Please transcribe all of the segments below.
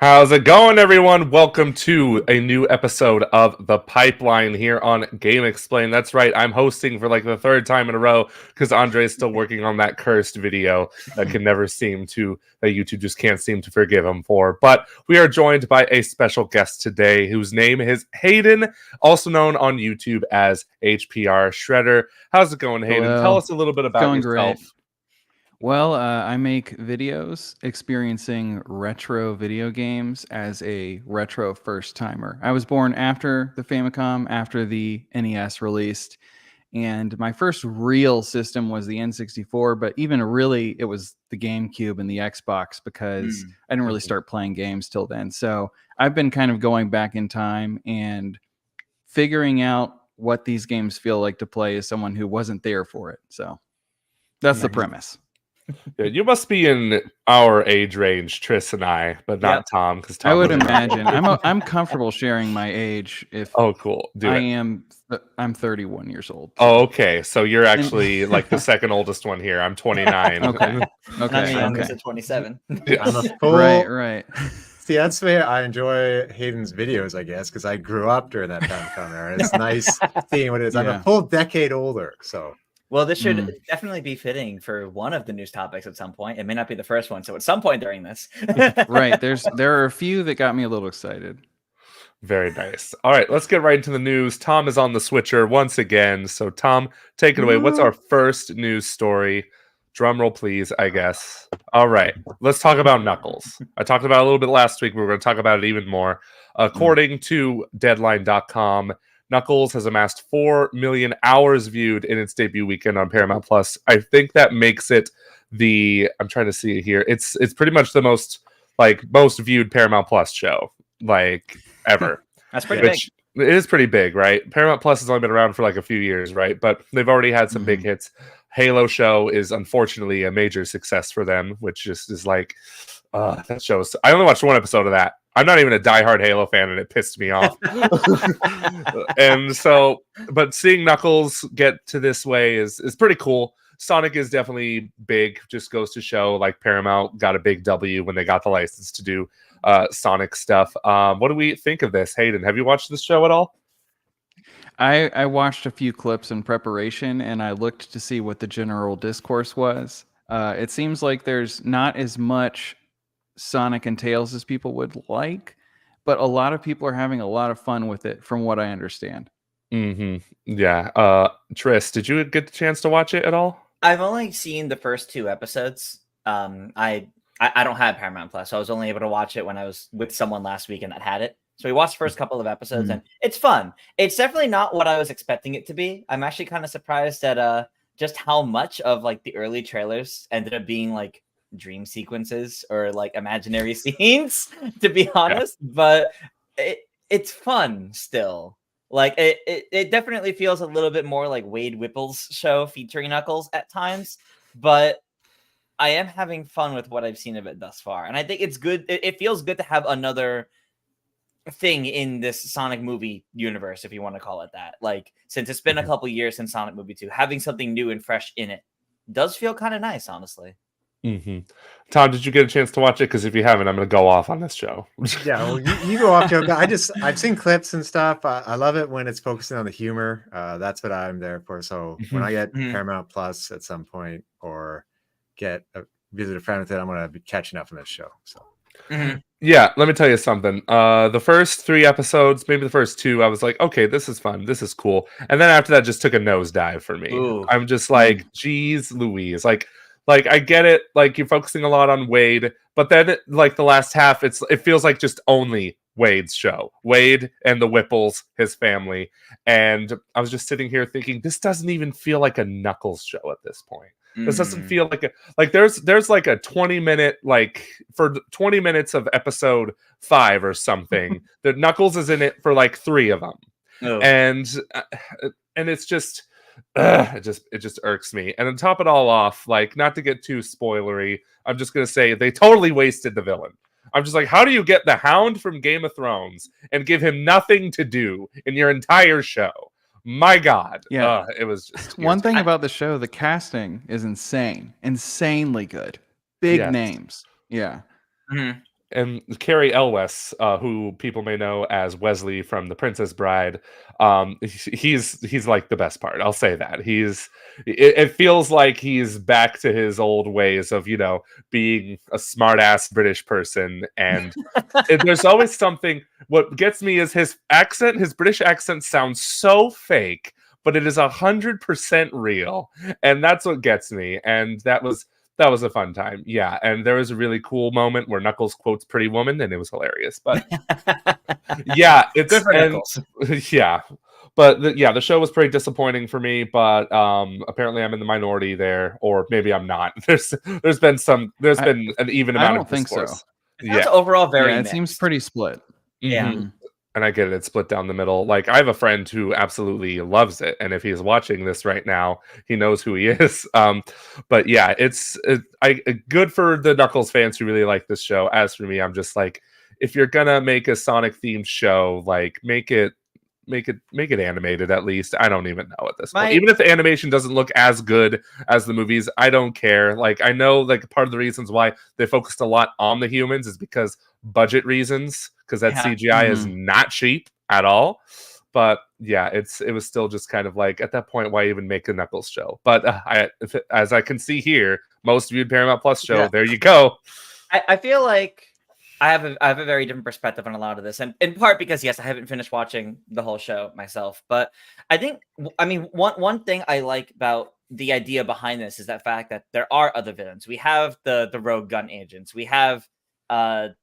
How's it going, everyone? Welcome to a new episode of The Pipeline here on GameXplain. That's right, I'm hosting for like the third time in a row because Andre is still working on that cursed video that YouTube just can't seem to forgive him for. But we are joined by a special guest today whose name is Hayden, also known on YouTube as HPR Shredder. How's it going, Hayden? Hello. Tell us a little bit about yourself. Great. Well, I make videos experiencing retro video games as a retro first-timer. I was born after the Famicom, after the NES released, and my first real system was the N64, but even really, it was the GameCube and the Xbox because I didn't really start playing games till then. So I've been kind of going back in time and figuring out what these games feel like to play as someone who wasn't there for it. So that's the premise. Yeah, you must be in our age range, Tris and I, but not Tom, because Tom. I would imagine. I'm comfortable sharing my age. If cool. I'm 31 years old. So. Oh, okay. So you're actually like the second oldest one here. I'm 29. Okay. I'm at 27. Yes. I'm a full... Right. See, that's the way I enjoy Hayden's videos, I guess, because I grew up during that time era. It's nice seeing what it is. I'm a full decade older, so. Well, this should definitely be fitting for one of the news topics at some point. It may not be the first one, so at some point during this. Right. There are a few that got me a little excited. Very nice. All right, let's get right into the news. Tom is on the switcher once again. So, Tom, take it away. What's our first news story? Drum roll, please, I guess. All right, let's talk about Knuckles. I talked about it a little bit last week. We're going to talk about it even more. According to Deadline.com, Knuckles has amassed 4 million hours viewed in its debut weekend on Paramount Plus. I think that makes it I'm trying to see it here. It's pretty much the most viewed Paramount Plus show ever. That's pretty big. It is pretty big, right? Paramount Plus has only been around for like a few years, right? But they've already had some big hits. Halo show is unfortunately a major success for them, which just is like that shows. I only watched one episode of that. I'm not even a diehard Halo fan, and it pissed me off. And so, but seeing Knuckles get to this way is pretty cool. Sonic is definitely big. Just goes to show, like, Paramount got a big W when they got the license to do Sonic stuff. What do we think of this, Hayden? Have you watched this show at all? I watched a few clips in preparation, and I looked to see what the general discourse was. It seems like there's not as much Sonic and Tails as people would like, but a lot of people are having a lot of fun with it, from what I understand. Yeah. Tris, did you get the chance to watch it at all? I've only seen the first 2 episodes. I don't have Paramount Plus, so I was only able to watch it when I was with someone last weekend that had it. So we watched the first couple of episodes, and it's fun. It's definitely not what I was expecting it to be. I'm actually kind of surprised at just how much of like the early trailers ended up being like dream sequences or like imaginary scenes, to be honest. But it's fun still. Like it definitely feels a little bit more like Wade Whipple's show featuring Knuckles at times, but I am having fun with what I've seen of it thus far, and I think it's good. It feels good to have another thing in this Sonic movie universe, if you want to call it that. Like, since it's been a couple years since Sonic Movie 2, having something new and fresh in it does feel kind of nice, honestly. Tom, did you get a chance to watch it? Because if you haven't, I'm going to go off on this show. Yeah, well, you go off, Joe. I've seen clips and stuff. I love it when it's focusing on the humor. That's what I'm there for. So when I get Paramount Plus at some point or visit a friend with it, I'm going to be catching up on this show. So. Yeah, let me tell you something. The first 3 episodes, maybe the first 2, I was like, okay, this is fun. This is cool. And then after that, just took a nosedive for me. Ooh. I'm just like, geez Louise. Like, I get it. Like, you're focusing a lot on Wade, but then, like, the last half, it feels like just only Wade's show. Wade and the Whipples, his family. And I was just sitting here thinking, this doesn't even feel like a Knuckles show at this point. This doesn't feel like there's like a 20-minute, like, for 20 minutes of episode 5 or something. The Knuckles is in it for like 3 of them. Oh. And it's just... it just irks me. And to top it all off, like, not to get too spoilery, I'm just gonna say they totally wasted the villain. I'm just like, how do you get the Hound from Game of Thrones and give him nothing to do in your entire show? My God. Yeah. It was just one thing about the show, the casting is insanely good. Big names. Yeah. and Carrie Elwes, who people may know as Wesley from The Princess Bride, he's like the best part. I'll say that it feels like he's back to his old ways of being a smart ass British person, and there's always something. What gets me is his accent. His British accent sounds so fake, but it is 100% real, and that's what gets me. And that was a fun time. Yeah, and there was a really cool moment where Knuckles quotes Pretty Woman, and it was hilarious. But yeah, it's good for Knuckles. Yeah, but the show was pretty disappointing for me. But apparently, I'm in the minority there, or maybe I'm not. There's been an even amount of discourse. I don't think so. That's overall very it mixed. seems pretty split. Yeah. Mm-hmm. And I get it. It's split down the middle. Like, I have a friend who absolutely loves it. And if he's watching this right now, he knows who he is. But yeah, it's good for the Knuckles fans who really like this show. As for me, I'm just like, if you're going to make a Sonic themed show, like, make it animated at least. I don't even know at this point. Even if the animation doesn't look as good as the movies, I don't care. Like, I know, like, part of the reasons why they focused a lot on the humans is because budget reasons, because that CGI is not cheap at all. But yeah, it was still just kind of like, at that point, why even make a Knuckles show? But as I can see here, most viewed Paramount Plus show. Yeah. There you go. I feel like I have a very different perspective on a lot of this, and in part because yes, I haven't finished watching the whole show myself. But I mean, one thing I like about the idea behind this is that fact that there are other villains. We have the rogue gun agents. We have the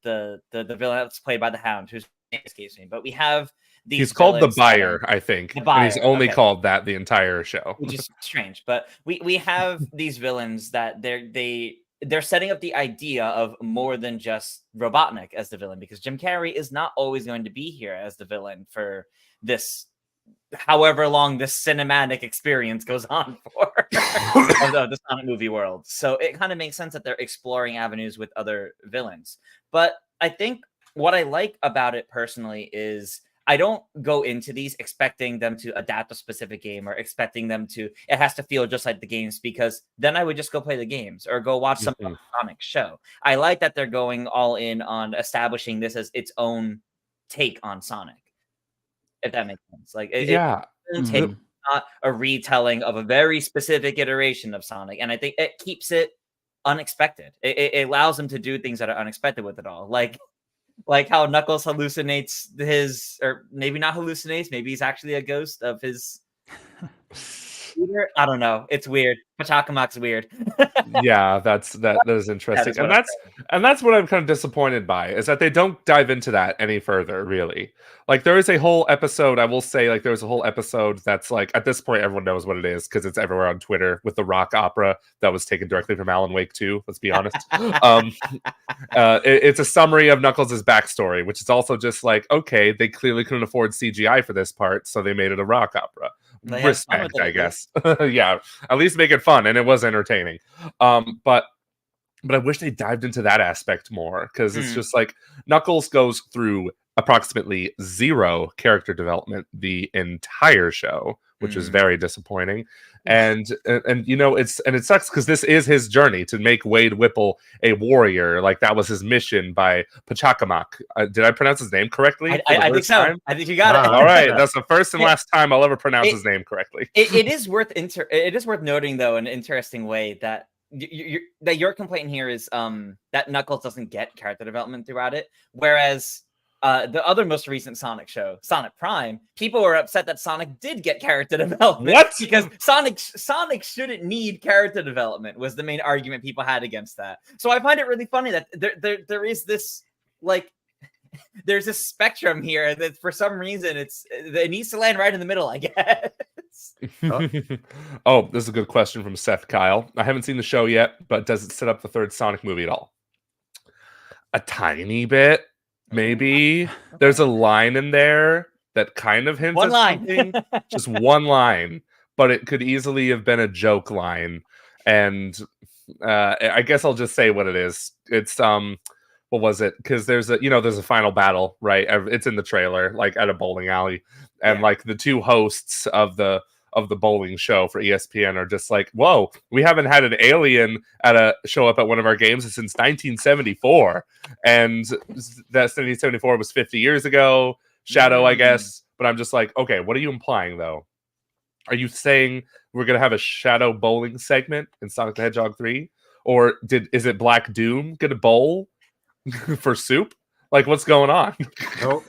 villain that's played by the Hound, whose name escapes me. But we have these. He's called the Buyer, I think. The Buyer. And he's only called that the entire show, which is strange. But we have these villains that they're setting up the idea of more than just Robotnik as the villain, because Jim Carrey is not always going to be here as the villain for this, however long this cinematic experience goes on for the Sonic movie world. So it kind of makes sense that they're exploring avenues with other villains. But I think what I like about it personally is I don't go into these expecting them to adapt a specific game or expecting them to, it has to feel just like the games, because then I would just go play the games or go watch some Sonic show. I like that they're going all in on establishing this as its own take on Sonic, if that makes sense. Like, it's not a retelling of a very specific iteration of Sonic. And I think it keeps it unexpected. It allows them to do things that are unexpected with it all. Like how Knuckles hallucinates or maybe not hallucinates, maybe he's actually a ghost of his shooter. I don't know. It's weird. Pachacamac's weird. Yeah, that is interesting. And that's what I'm kind of disappointed by, is that they don't dive into that any further, really. Like, there is a whole episode, I will say, like, there's a whole episode that's like, at this point, everyone knows what it is because it's everywhere on Twitter, with the rock opera that was taken directly from Alan Wake 2, let's be honest. It's a summary of Knuckles' backstory, which is also just like, okay, they clearly couldn't afford CGI for this part, so they made it a rock opera. Respect, I guess. Yeah, at least make it fun, and it was entertaining. But I wish they dived into that aspect more, because it's just like Knuckles goes through approximately 0 character development the entire show, which is very disappointing. And it sucks because this is his journey to make Wade Whipple a warrior. Like, that was his mission by Pachacamac. Did I pronounce his name correctly? I think so. I think you got it. All right, that's the first and last time I'll ever pronounce his name correctly. It is worth noting, though, in an interesting way, that your complaint here is that Knuckles doesn't get character development throughout it, whereas the other most recent Sonic show, Sonic Prime, people were upset that Sonic did get character development. What? Because Sonic shouldn't need character development, was the main argument people had against that. So I find it really funny that there is this, like, there's this spectrum here that for some reason it needs to land right in the middle, I guess. Oh, this is a good question from Seth Kyle. I haven't seen the show yet, but does it set up the third Sonic movie at all? A tiny bit. Maybe there's a line in there that kind of hints at something. Just one line, but it could easily have been a joke line. And I guess I'll just say what it is. It's what was it? Because there's a final battle, right? It's in the trailer, like at a bowling alley, and like the two hosts of the of the bowling show for ESPN are just like, whoa, we haven't had an alien at a show up at one of our games since 1974, and that 1974 was 50 years ago. Shadow, I guess, but I'm just like, okay, what are you implying though? Are you saying we're gonna have a Shadow bowling segment in Sonic the Hedgehog 3, or is it Black Doom gonna bowl for soup? Like, what's going on? Oh,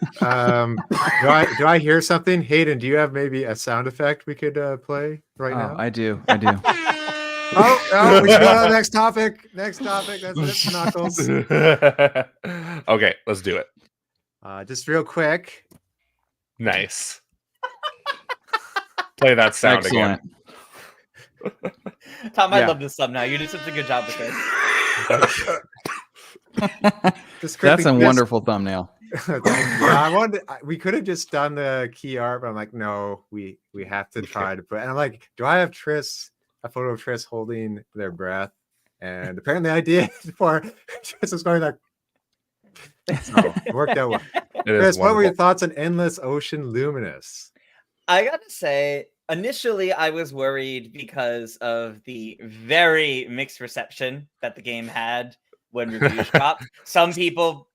do I hear something? Hayden, do you have maybe a sound effect we could play right now? I do. Oh, we should go to the next topic. Next topic. That's it for Knuckles. Okay, let's do it. Just real quick. Nice. Play that sound Excellent. again. Tom, I love this thumbnail. You did such a good job with this. That's a wonderful thumbnail. We could have just done the key art, but I'm like, no, we have to try to put. And I'm like, do I have a photo of Triss holding their breath? And apparently I did. For Triss was going like, so it worked out well. Chris, what were your thoughts on Endless Ocean Luminous? I gotta say, initially I was worried because of the very mixed reception that the game had when reviews dropped. Some people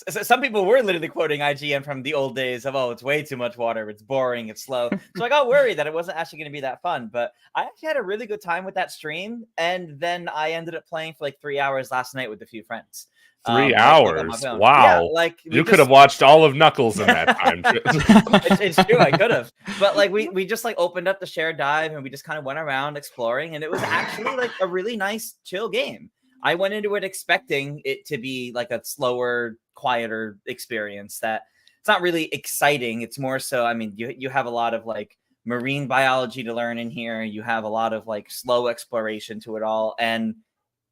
were literally quoting IGN from the old days of, oh, it's way too much water, it's boring, it's slow. So I got worried that it wasn't actually going to be that fun. But I actually had a really good time with that stream. And then I ended up playing for like 3 hours last night with a few friends. 3 hours? Wow. Yeah, you could have watched all of Knuckles in that time. It's true, I could have. But like we just like opened up the shared dive and we just kind of went around exploring, and it was actually like a really nice, chill game. I went into it expecting it to be like a slower, quieter experience that it's not really exciting. It's more so, I mean, you have a lot of like marine biology to learn in here. You have a lot of like slow exploration to it all. And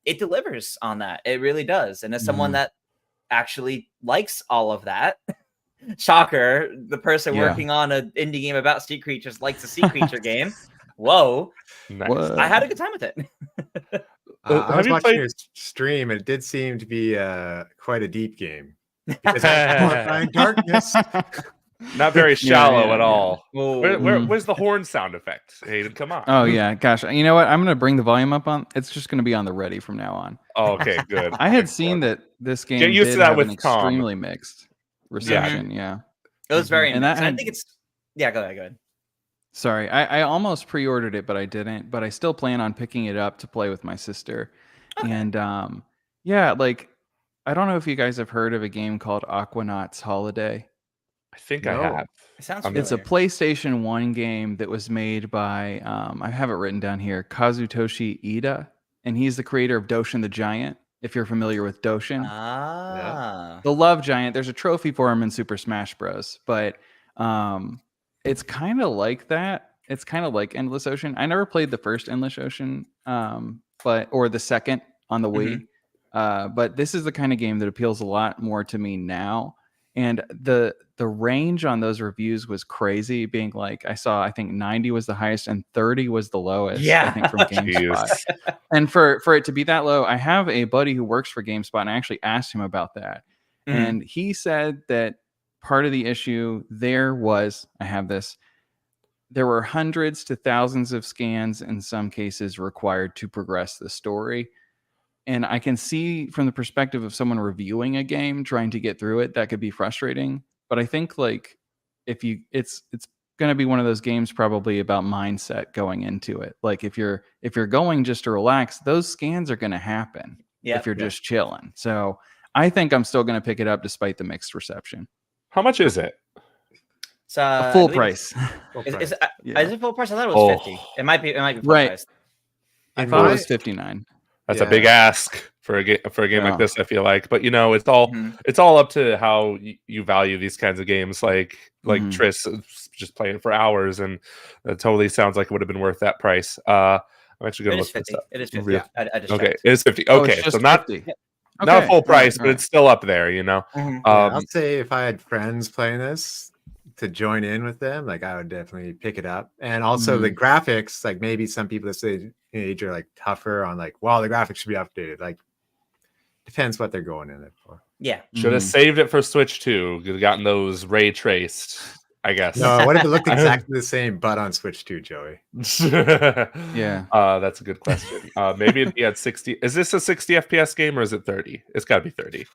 it delivers on that. It really does. And as someone that actually likes all of that, shocker, the person working on an indie game about sea creatures likes a sea creature game. Whoa. Nice. I had a good time with it. I was watching your stream, and it did seem to be quite a deep game. Because darkness. Not very shallow at all. Where's the horn sound effect, Hayden? Come on. Oh yeah, gosh. You know what? I'm gonna bring the volume up on. It's just gonna be on the ready from now on. Oh, okay, good. I had seen that this game get used to that with an extremely mixed reception. Yeah, it was very. And I think it's. Yeah, go ahead. Sorry, I almost pre-ordered it, but I didn't. But I still plan on picking it up to play with my sister. Okay. And yeah, like I don't know if you guys have heard of a game called Aquanauts Holiday. I think I have. It sounds familiar. It's a PlayStation 1 game that was made by, I have it written down here, Kazutoshi Ida, and he's the creator of Doshin the Giant, if you're familiar with Doshin. The Love Giant, there's a trophy for him in Super Smash Bros. But it's kind of like that. It's kind of like Endless Ocean. I never played the first Endless Ocean, or the second on the Wii. But this is the kind of game that appeals a lot more to me now. And the range on those reviews was crazy, being like, I think 90 was the highest and 30 was the lowest. Yeah. I think from GameSpot. And for it to be that low, I have a buddy who works for GameSpot, and I actually asked him about that. And he said that part of the issue there was, there were hundreds to thousands of scans in some cases required to progress the story. And I can see from the perspective of someone reviewing a game trying to get through it, that could be frustrating. But I think like it's going to be one of those games probably about mindset going into it. Like if you're going just to relax, those scans are going to happen if you're just chilling. So I think I'm still going to pick it up despite the mixed reception. How much is it? It's full price. Is it full price? I thought it was 50. It might be full price. I thought it was 59. That's a big ask for a game like this, I feel like. But it's all up to how you value these kinds of games. Like Triss just playing for hours, and it totally sounds like it would have been worth that price. I'm actually going to look this up. It is 50. I just okay, checked. it is 50. Okay, so not 50. Not full price, but it's still up there. I'll say if I had friends playing this to join in with them, like I would definitely pick it up. And also the graphics, like maybe some people that say age are like tougher on like, well, the graphics should be updated. Like depends what they're going in it for. Yeah. Should have saved it for Switch 2. Could have gotten those ray traced I guess. No, what if it looked exactly the same, but on Switch 2, Joey? Yeah. That's a good question. Maybe it'd be at 60. Is this a 60 FPS game or is it 30? It's got to be 30.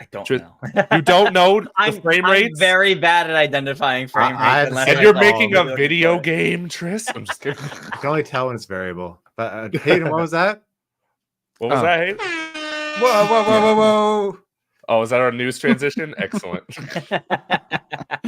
I don't Tris- know. You don't know the I'm frame rates? I'm very bad at identifying frame I rates. unless And I, you're like, making really a look video for it. game, Tris? I'm just kidding. I can only tell when it's variable. But Hayden, what was that? What was Oh. that, Hayden? Whoa. Oh, is that our news transition? Excellent.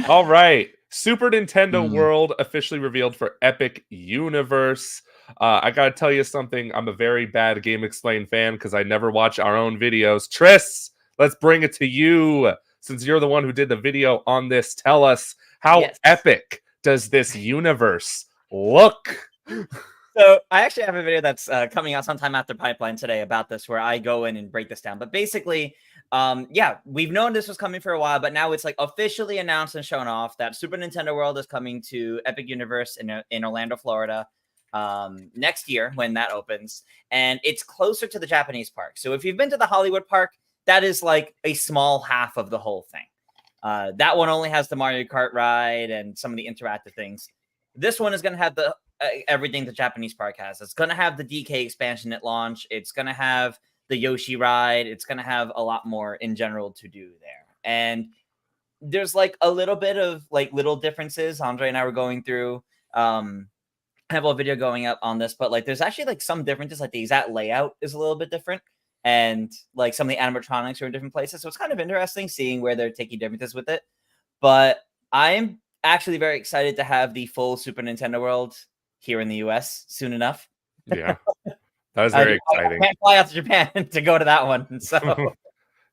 All right. Super Nintendo World officially revealed for Epic Universe. I got to tell you something. I'm a very bad GameXplain fan because I never watch our own videos. Tris, let's bring it to you. Since you're the one who did the video on this, tell us how epic does this universe look? So I actually have a video that's coming out sometime after Pipeline today about this, where I go in and break this down. But basically, we've known this was coming for a while, but now it's like officially announced and shown off that Super Nintendo World is coming to Epic Universe in Orlando, Florida, next year when that opens. And it's closer to the Japanese park. So if you've been to the Hollywood park, that is like a small half of the whole thing. That one only has the Mario Kart ride and some of the interactive things. This one is going to have the everything the Japanese park has. It's going to have the DK expansion at launch. It's going to have the Yoshi ride. It's going to have a lot more in general to do there. And there's like a little bit of like little differences. Andre and I were going through, I have a video going up on this, but like there's actually like some differences, like the exact layout is a little bit different. And like some of the animatronics are in different places. So it's kind of interesting seeing where they're taking differences with it. But I'm actually very excited to have the full Super Nintendo World here in the US soon enough. Yeah, that was very exciting. I can't fly out to Japan to go to that one. So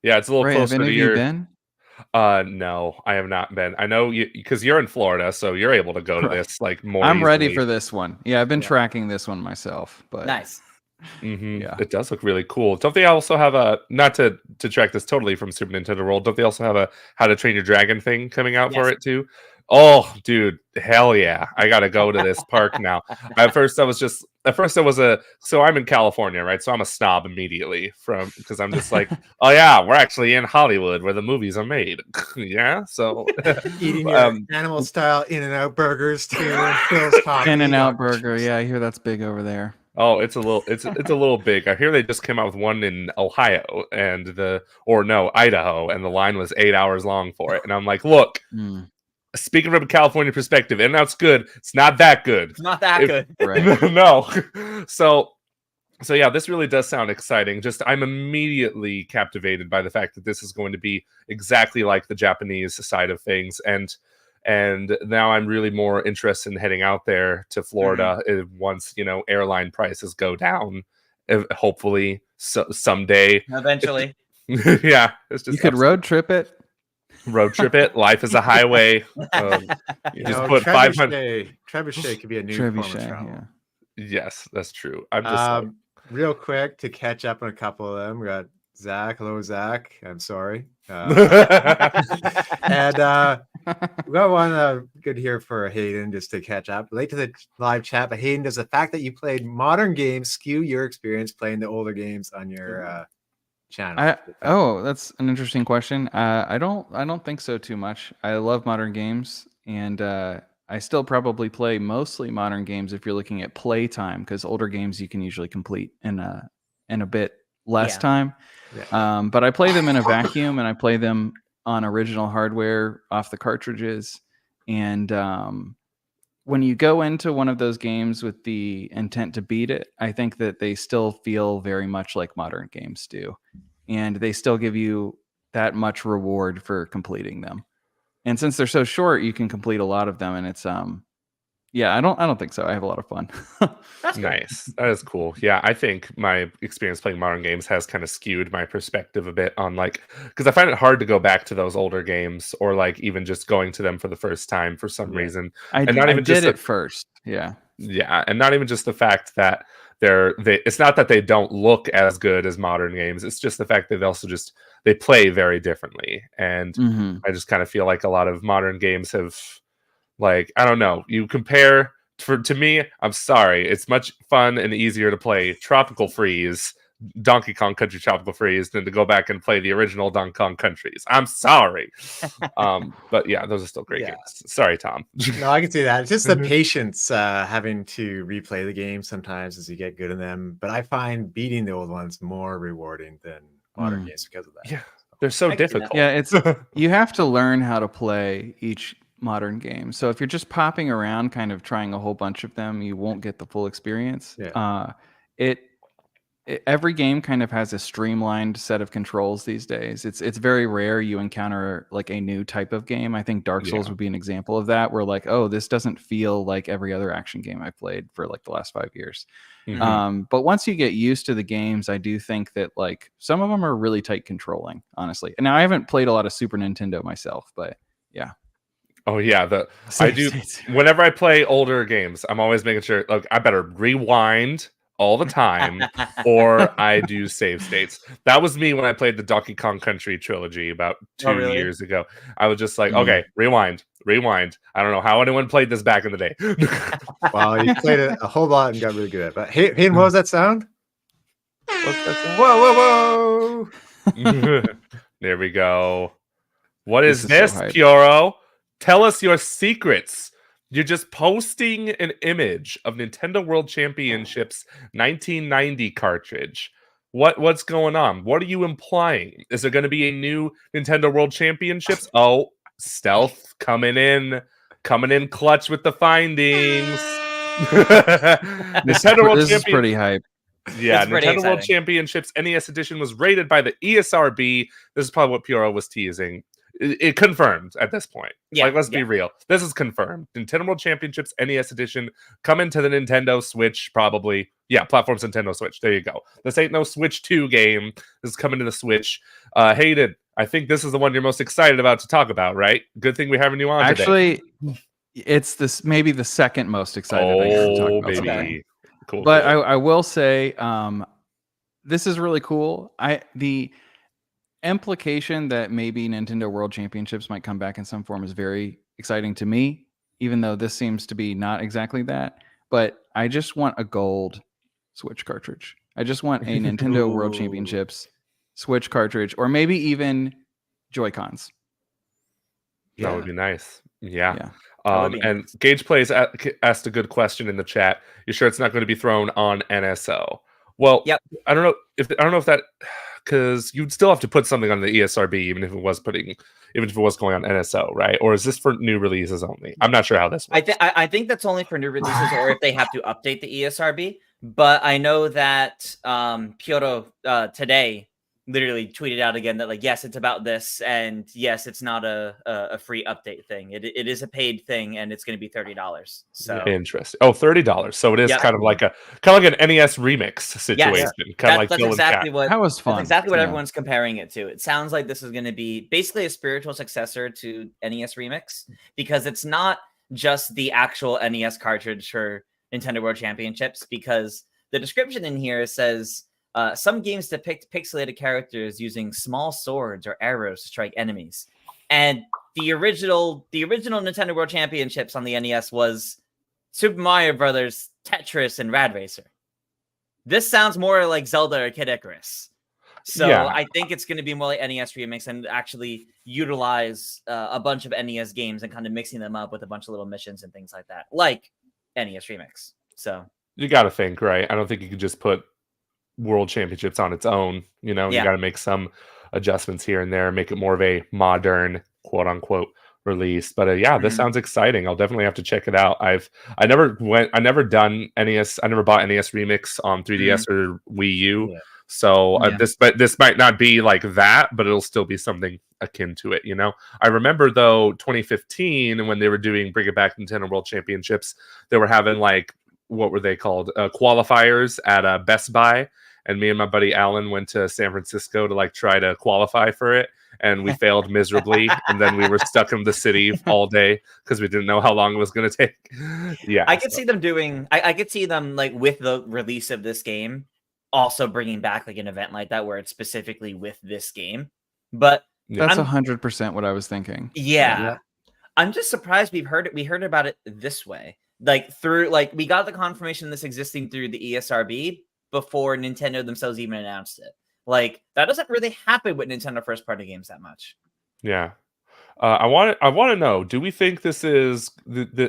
yeah, it's a little closer to your. Been? No, I have not been. I know you because you're in Florida, so you're able to go to this like more. I'm ready easily. for this one. Yeah, I've been tracking this one myself. But nice. Yeah, it does look really cool. Don't they also have a not to track this totally from Super Nintendo World? Don't they also have a How to Train Your Dragon thing coming out for it too? Oh, dude, hell yeah! I gotta go to this park now. At first, I was so I'm in California, right? So I'm a snob immediately because I'm just like, oh yeah, we're actually in Hollywood where the movies are made. Yeah, so eating your animal style In-N-Out burgers too. In-N-Out burger, yeah, I hear that's big over there. Oh, it's a little big. I hear they just came out with one in Ohio Idaho, and the line was 8 hours long for it. And I'm like, look. Speaking from a California perspective, and that's good. It's not that good. It's not that good. Right. No. So yeah, this really does sound exciting. Just I'm immediately captivated by the fact that this is going to be exactly like the Japanese side of things. And now I'm really more interested in heading out there to Florida once, airline prices go down. Hopefully someday. Eventually. Yeah. It's just you could road trip it. Road trip it. Life is a highway. Just put 500. Trebuchet could be a new form of travel. Yeah. Yes, that's true. I'm just real quick to catch up on a couple of them. We got Zach. Hello, Zach. I'm sorry. And we got one good here for Hayden just to catch up. Late to the live chat, but Hayden, does the fact that you played modern games skew your experience playing the older games on your channel? That's an interesting question. I don't think so too much. I love modern games, and I still probably play mostly modern games if you're looking at play time, because older games you can usually complete in a bit less time. Yeah. But I play them in a vacuum, and I play them on original hardware off the cartridges. And when you go into one of those games with the intent to beat it, I think that they still feel very much like modern games do. And they still give you that much reward for completing them. And since they're so short, you can complete a lot of them. And it's, I don't think so. I have a lot of fun. That's nice. That is cool. Yeah, I think my experience playing modern games has kind of skewed my perspective a bit on because I find it hard to go back to those older games or even just going to them for the first time for some reason. I did it first. Yeah. Yeah, and not even just the fact that it's not that they don't look as good as modern games. It's just the fact that they also they play very differently. And I just kind of feel like a lot of modern games have I don't know, you compare to me, I'm sorry, it's much fun and easier to play Tropical Freeze Donkey Kong Country Tropical Freeze than to go back and play the original Donkey Kong Countries. I'm sorry. But yeah, those are still great games. Sorry, Tom. No, I can see that. It's just the patience having to replay the game sometimes as you get good in them. But I find beating the old ones more rewarding than modern games because of that. Yeah, they're so difficult. Yeah, it's you have to learn how to play each modern game. So if you're just popping around, kind of trying a whole bunch of them, you won't get the full experience. Yeah. Every game kind of has a streamlined set of controls these days. It's very rare you encounter like a new type of game. I think Dark Souls would be an example of that, where like, oh, this doesn't feel like every other action game I've played for like the last 5 years. But once you get used to the games, I do think that like some of them are really tight controlling, honestly. And now I haven't played a lot of Super Nintendo myself, but yeah. Oh yeah, I do. Whenever I play older games, I'm always making sure. Look, I better rewind all the time, or I do save states. That was me when I played the Donkey Kong Country trilogy about 2 years ago. I was just like, okay, rewind. I don't know how anyone played this back in the day. Well, you played it a whole lot and got really good at it. But Hayden, what was that sound? What's that sound? Whoa, whoa, whoa! There we go. What is This is this, so hype. Pioro? Tell us your secrets. You're just posting an image of Nintendo World Championships 1990 cartridge. What's going on? What are you implying? Is there going to be a new Nintendo World Championships? Oh, Stealth coming in clutch with the findings. Nintendo World This is pretty hype. Yeah, It's pretty Nintendo World exciting. Championships NES Edition was rated by the ESRB. This is probably what Pioro was teasing. It confirmed at this point. Yeah, Let's be real. This is confirmed. Nintendo World Championships NES Edition coming to the Nintendo Switch, probably. Yeah, platforms Nintendo Switch. There you go. This ain't no Switch 2 game. This is coming to the Switch. Hayden, I think this is the one you're most excited about to talk about, right? Good thing we're having you on today. Actually, it's this maybe the second most excited thing to talk about baby. today. Cool. But cool. I will say, this is really cool. The implication that maybe Nintendo World Championships might come back in some form is very exciting to me, even though this seems to be not exactly that. But I just want a gold Switch cartridge. I just want a Nintendo World Championships Switch cartridge, or maybe even Joy-Cons. That would be nice. Yeah. be And nice. Gage Plays asked a good question in the chat. You sure it's not going to be thrown on NSO? Well, Yep. I don't know if that, because you'd still have to put something on the ESRB, even if it was going on NSO, right? Or is this for new releases only? I'm not sure how this works. I think that's only for new releases or if they have to update the ESRB. But I know that Piotr today literally tweeted out again that, like, yes, it's about this, and yes, it's not a free update thing. It is a paid thing, and it's going to be $30. So Interesting. Oh, $30. So it is kind of like an NES remix situation. That's exactly what That was fun. That's exactly what Yeah. everyone's comparing it to. It sounds like this is going to be basically a spiritual successor to NES Remix, because it's not just the actual NES cartridge for Nintendo World Championships, because the description in here says some games depict pixelated characters using small swords or arrows to strike enemies. And the original Nintendo World Championships on the NES was Super Mario Brothers, Tetris, and Rad Racer. This sounds more like Zelda or Kid Icarus. So Yeah. I think it's going to be more like NES Remix and actually utilize a bunch of NES games and kind of mixing them up with a bunch of little missions and things like that, like NES Remix. So You got to think, right? I don't think you could just put World Championships on its own. You got to make some adjustments here and there, make it more of a modern, quote unquote, release. But this sounds exciting. I'll definitely have to check it out. I never done NES. I never bought NES Remix on 3DS or Wii U. Yeah. So this might not be like that, but it'll still be something akin to it. I remember though 2015 when they were doing Bring It Back Nintendo World Championships, they were having like, what were they called? Qualifiers at Best Buy. And me and my buddy Alan went to San Francisco to like try to qualify for it. And we failed miserably. And then we were stuck in the city all day because we didn't know how long it was going to take. Yeah. I could see them doing, I could see them like with the release of this game, also bringing back like an event like that where it's specifically with this game. But That's 100% what I was thinking. Yeah. I'm just surprised we heard about it this way. Like through, like, we got the confirmation of this existing through the ESRB, before Nintendo themselves even announced it. Like, that doesn't really happen with Nintendo first-party games that much. Yeah. I want to know, do we think this is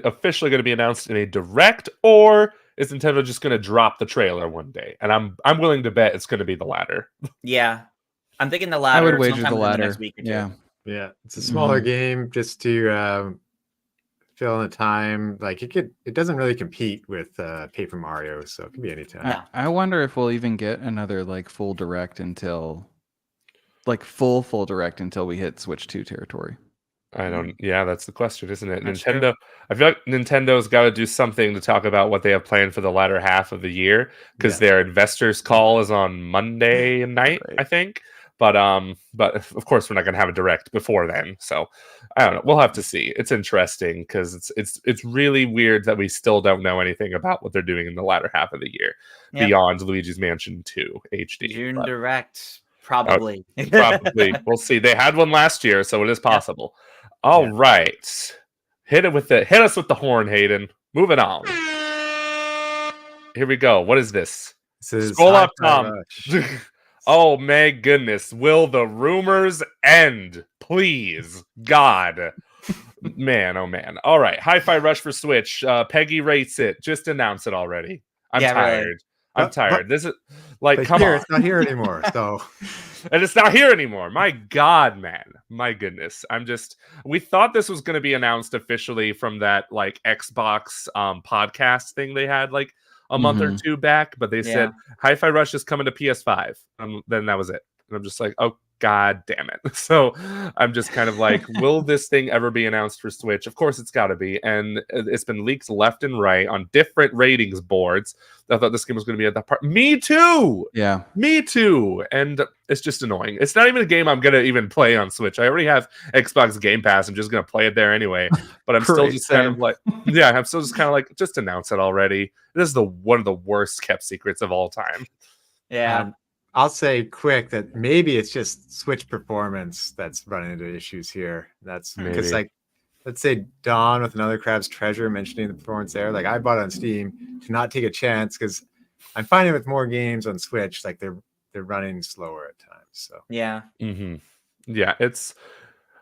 officially going to be announced in a direct, or is Nintendo just going to drop the trailer one day? And I'm willing to bet it's going to be the latter. Yeah. I'm thinking the latter. I would wager sometime the within latter. next week or two. Yeah. Yeah, it's a smaller game just to fill in the time. Like it doesn't really compete with Paper Mario, so it could be anytime. Yeah. I wonder if we'll even get another like full direct until full direct until we hit Switch 2 territory. I don't. Yeah, that's the question, isn't it? That's Nintendo. true. I feel like Nintendo's got to do something to talk about what they have planned for the latter half of the year, because their investors' call is on Monday night, Right. I think. But of course we're not going to have a direct before then. So I don't know. We'll have to see. It's interesting because it's really weird that we still don't know anything about what they're doing in the latter half of the year beyond Luigi's Mansion 2 HD. June But- Direct, probably. Probably. We'll see. They had one last year, so it is possible. All right. Hit us with the horn, Hayden. Moving on. Here we go. What is this? This is Scroll up, Hi-Fi Tom. Rush. Oh my goodness. Will the rumors end? Please. God. Man, oh man. All right. Hi-Fi Rush for Switch. PEGI rates it. Just announce it already. I'm Yeah, tired. really. I'm tired. This is like, But come here, on. it's not here anymore. So And it's not here anymore. My God, man. My goodness. We thought this was going to be announced officially from that like Xbox podcast thing they had like a month or two back, but they said Hi-Fi Rush is coming to PS5. Then that was it. And I'm just like, oh, God damn it. So I'm just kind of like, will this thing ever be announced for Switch? Of course it's got to be. And it's been leaked left and right on different ratings boards. I thought this game was going to be at that part. Me too. Yeah. Me too. And it's just annoying. It's not even a game I'm going to even play on Switch. I already have Xbox Game Pass. I'm just going to play it there anyway. But I'm still Great, just kind of same. like, I'm still just kind of like, just announce it already. This is one of the worst kept secrets of all time. Yeah. I'll say quick that maybe it's just Switch performance that's running into issues here. That's because, Maybe. like, let's say Dawn with Another Crab's Treasure mentioning the performance there. Like, I bought it on Steam to not take a chance because I'm finding with more games on Switch, like they're running slower at times. So Yeah. Yeah, it's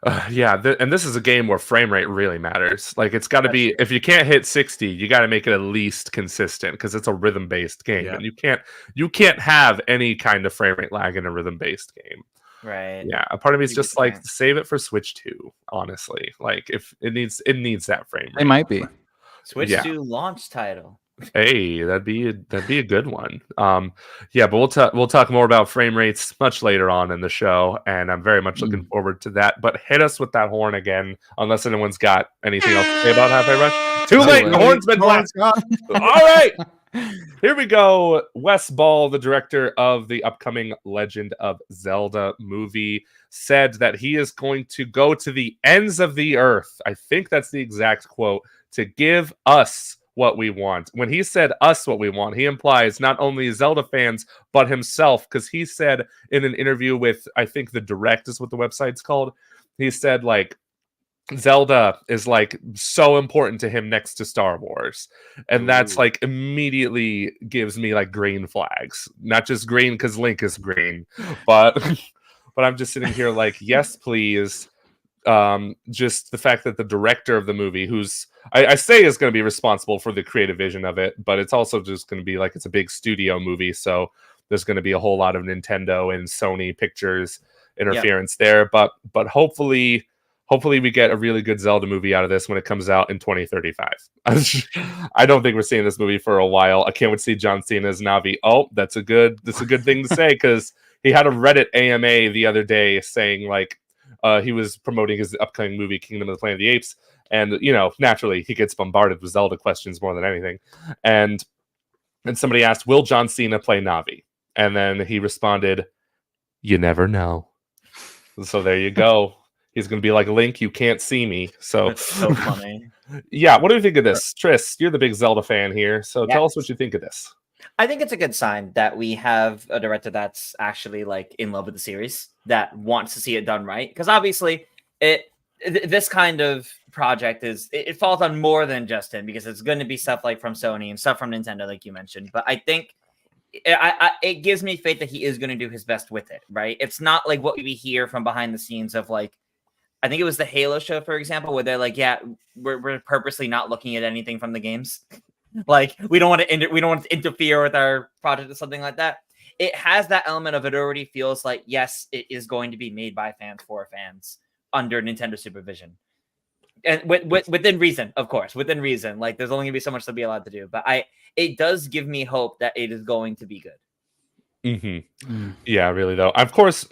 and this is a game where frame rate really matters. Like, it's got to be, if you can't hit 60, you got to make it at least consistent because it's a rhythm based game, and you can't have any kind of frame rate lag in a rhythm based game. Right. Yeah, a part of me is just like, 100%. save it for Switch 2. Honestly, like if it needs that frame rate. It might be. Switch Yeah. 2 launch title. Hey, that'd be a good one. But we'll talk more about frame rates much later on in the show, and I'm very much looking forward to that. But hit us with that horn again, unless anyone's got anything else to say about Hi-Fi Rush. Too late. The horn's been blasted. All right, here we go. Wes Ball, the director of the upcoming Legend of Zelda movie, said that he is going to go to the ends of the earth. I think that's the exact quote, to give us what we want. When he said us what we want, he implies not only Zelda fans, but himself, because he said in an interview with, I think The Direct is what the website's called, he said, like, Zelda is like so important to him next to Star Wars. And that's like immediately gives me like green flags. Not just green because Link is green, but I'm just sitting here like, yes, please. Just the fact that the director of the movie, who's I say is going to be responsible for the creative vision of it, but it's also just going to be like, it's a big studio movie, so there's going to be a whole lot of Nintendo and Sony Pictures interference there. But hopefully we get a really good Zelda movie out of this when it comes out in 2035. I don't think we're seeing this movie for a while. I can't wait to see John Cena as Navi. Oh, that's a good thing to say, because he had a Reddit AMA the other day saying like, he was promoting his upcoming movie, Kingdom of the Planet of the Apes. And, naturally, he gets bombarded with Zelda questions more than anything. And somebody asked, will John Cena play Navi? And then he responded, you never know. So there you go. He's going to be like, Link, you can't see me. So That's so funny. Yeah, what do you think of this? Tris, you're the big Zelda fan here. So tell us what you think of this. I think it's a good sign that we have a director that's actually like in love with the series, that wants to see it done right. Because obviously, this kind of project it falls on more than just him, because it's going to be stuff like from Sony and stuff from Nintendo, like you mentioned. But I think it gives me faith that he is going to do his best with it, right? It's not like what we hear from behind the scenes of like, I think it was the Halo show, for example, where they're like, yeah, we're purposely not looking at anything from the games. Like we don't want to interfere with our project or something like that. It has that element of it already feels like, yes, it is going to be made by fans for fans under Nintendo supervision. And within reason, of course, within reason. Like there's only gonna be so much to be allowed to do. But it does give me hope that it is going to be good. Yeah, really though. Of course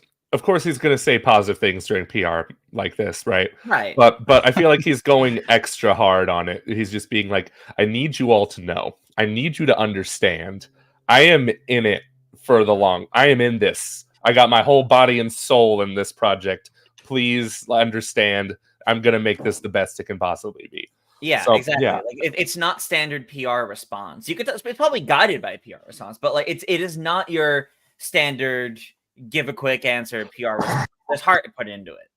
he's gonna say positive things during PR like this, right? Right. But I feel like he's going extra hard on it. He's just being like, I need you all to know. I need you to understand. I am in it for the long. I am in this. I got my whole body and soul in this project. Please understand. I'm going to make this the best it can possibly be. Yeah, so, exactly. Yeah. Like it's not standard PR response. You could it's probably guided by a PR response, but like it is not your standard give a quick answer PR response. There's heart put into it,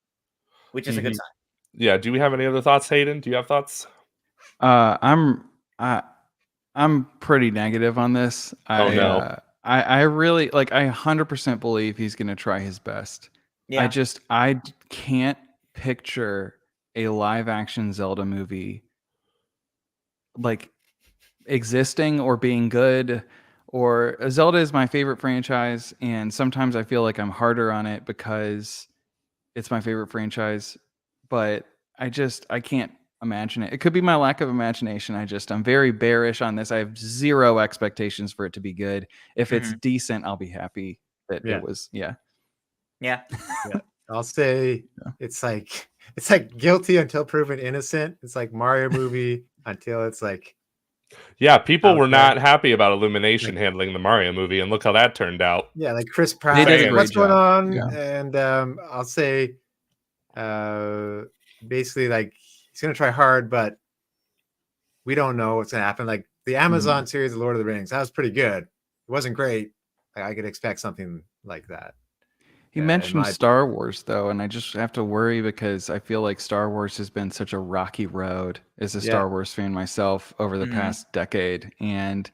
which is a good sign. Yeah. Do we have any other thoughts, Hayden? Do you have thoughts? I'm pretty negative on this. I really like. I 100% believe he's going to try his best. Yeah. I can't picture a live action Zelda movie like existing or being good. Or Zelda is my favorite franchise, and sometimes I feel like I'm harder on it because it's my favorite franchise. But I can't imagine it. It could be my lack of imagination. I'm very bearish on this. I have zero expectations for it to be good. If it's decent, I'll be happy that it was. Yeah. I'll say it's like guilty until proven innocent. It's like Mario movie until it's like. Yeah, people were not happy about Illumination handling the Mario movie, and look how that turned out. Yeah, like Chris Pratt. They did a great what's job. going on? Yeah. And I'll say, basically, like he's gonna try hard, but we don't know what's gonna happen. Like the Amazon series of Lord of the Rings, that was pretty good. It wasn't great. Like, I could expect something like that. He mentioned Star Wars, though, and I just have to worry because I feel like Star Wars has been such a rocky road as a Star Wars fan myself over the past decade, and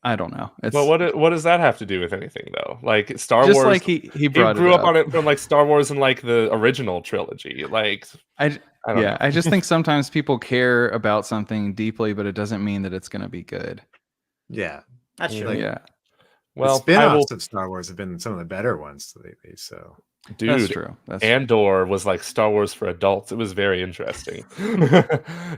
I don't know. Well, what does that have to do with anything, though? Like Star just Wars, like he grew up on it from like Star Wars and like the original trilogy. Like I don't know. I just think sometimes people care about something deeply, but it doesn't mean that it's going to be good. Yeah, that's true. Yeah. Well, the spin-offs of Star Wars have been some of the better ones lately. So, dude, that's true. Andor was like Star Wars for adults. It was very interesting.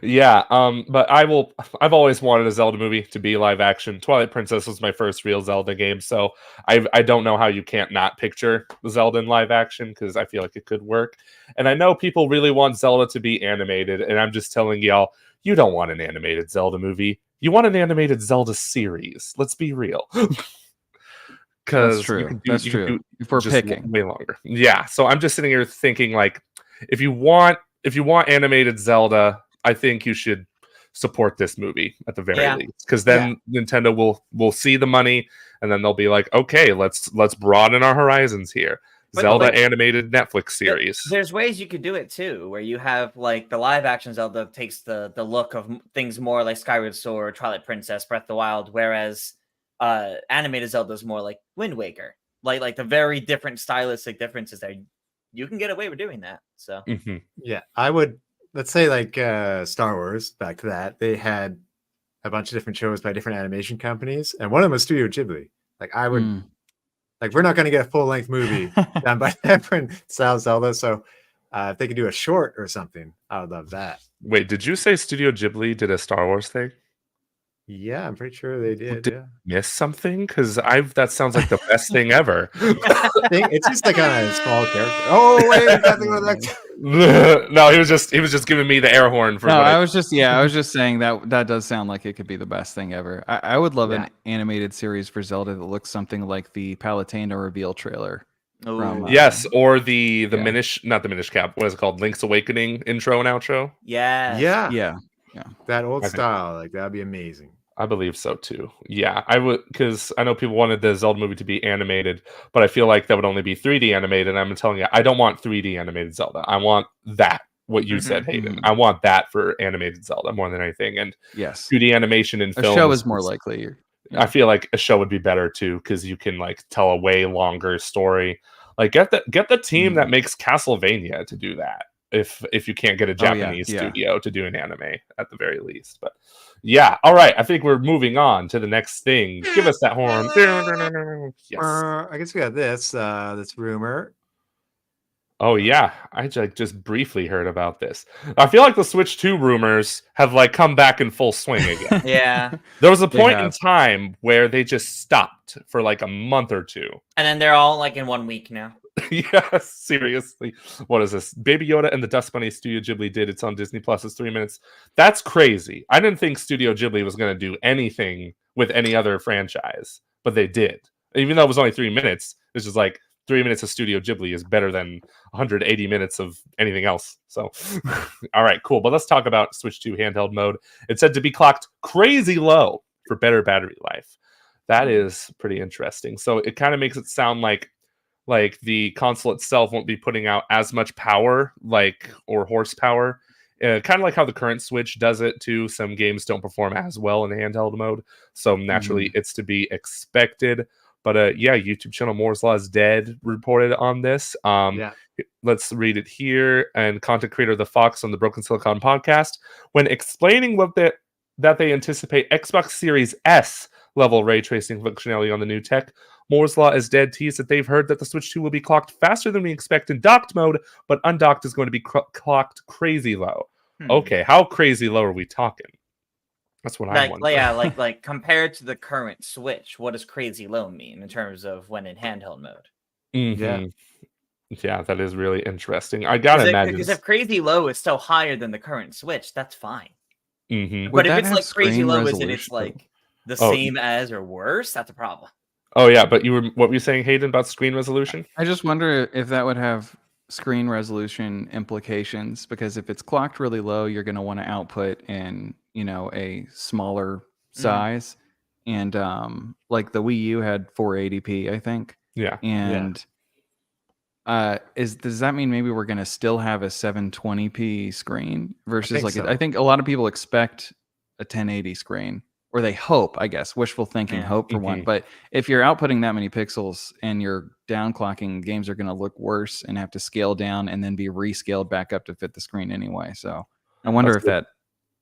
Yeah, but I've always wanted a Zelda movie to be live action. Twilight Princess was my first real Zelda game, so I don't know how you can't not picture Zelda in live action because I feel like it could work. And I know people really want Zelda to be animated, and I'm just telling y'all, you don't want an animated Zelda movie. You want an animated Zelda series. Let's be real. That's true. That's true. If we're picking way longer, yeah. So I'm just sitting here thinking, like, if you want animated Zelda, I think you should support this movie at the very least, because then Nintendo will see the money, and then they'll be like, okay, let's broaden our horizons here. But Zelda animated Netflix series. There's ways you could do it too, where you have like the live action Zelda takes the look of things more like Skyward Sword, Twilight Princess, Breath of the Wild, whereas animated Zelda is more like Wind Waker, like the very different stylistic differences there. You can get away with doing that. So yeah, I would. Let's say like Star Wars. Back to that, they had a bunch of different shows by different animation companies, and one of them was Studio Ghibli. Like I would, like we're not going to get a full length movie done by different style Zelda. So if they could do a short or something, I would love that. Wait, did you say Studio Ghibli did a Star Wars thing? Yeah, I'm pretty sure they did. Did miss something? Because that sounds like the best thing ever. It's just like on a small character. Oh wait, nothing with that. No, he was just giving me the air horn for. No, I was just saying that does sound like it could be the best thing ever. I would love an animated series for Zelda that looks something like the Palutena reveal trailer. From, yes, or the Minish, not the Minish Cap. What is it called? Link's Awakening intro and outro. Yeah. That old style, like that'd be amazing. I believe so too. Yeah, I would, because I know people wanted the Zelda movie to be animated, but I feel like that would only be 3D animated. And I'm telling you, I don't want 3D animated Zelda. I want that. What you said, Hayden. I want that for animated Zelda more than anything. And yes, 2D animation in film. A show is more likely. I feel like a show would be better too, because you can like tell a way longer story. Like get the team that makes Castlevania to do that. If you can't get a Japanese studio to do an anime at the very least. But yeah, all right. I think we're moving on to the next thing. Give us that horn. Yes. I guess we got this rumor. Oh yeah, I just briefly heard about this. I feel like the Switch 2 rumors have like come back in full swing again. Yeah. There was a point in time where they just stopped for like a month or two. And then they're all like in 1 week now. Yeah, seriously. What is this? Baby Yoda and the Dust Bunny Studio Ghibli did. It's on Disney Plus. It's 3 minutes. That's crazy. I didn't think Studio Ghibli was going to do anything with any other franchise, but they did. Even though it was only 3 minutes, it's just like 3 minutes of Studio Ghibli is better than 180 minutes of anything else. So, all right, cool. But let's talk about Switch 2 handheld mode. It's said to be clocked crazy low for better battery life. That is pretty interesting. So it kind of makes it sound like the console itself won't be putting out as much power, or horsepower. Kind of like how the current Switch does it too. Some games don't perform as well in handheld mode, so naturally it's to be expected. But YouTube channel Moore's Law is Dead reported on this. Let's read it here. And content creator The Fox on the Broken Silicon podcast, when explaining that they anticipate Xbox Series S level ray tracing functionality on the new tech, Moore's Law is Dead teased that they've heard that the Switch 2 will be clocked faster than we expect in docked mode, but undocked is going to be clocked crazy low. Okay, how crazy low are we talking? That's what I'm wondering. Yeah, like compared to the current Switch, what does crazy low mean in terms of when in handheld mode? Yeah, that is really interesting. I gotta imagine, because if crazy low is still higher than the current Switch, that's fine. Mm-hmm. But if it's like crazy low, is it's like the same as or worse? That's a problem. Oh yeah, but what were you saying, Hayden, about screen resolution? I just wonder if that would have screen resolution implications, because if it's clocked really low, you're going to want to output in a smaller size, and like the Wii U had 480p, I think. Yeah, and does that mean maybe we're going to still have a 720p screen versus I think a lot of people expect a 1080 screen. Or they hope, I guess, wishful thinking, hope for one. But if you're outputting that many pixels and you're downclocking, games are going to look worse and have to scale down and then be rescaled back up to fit the screen anyway. So I wonder if that...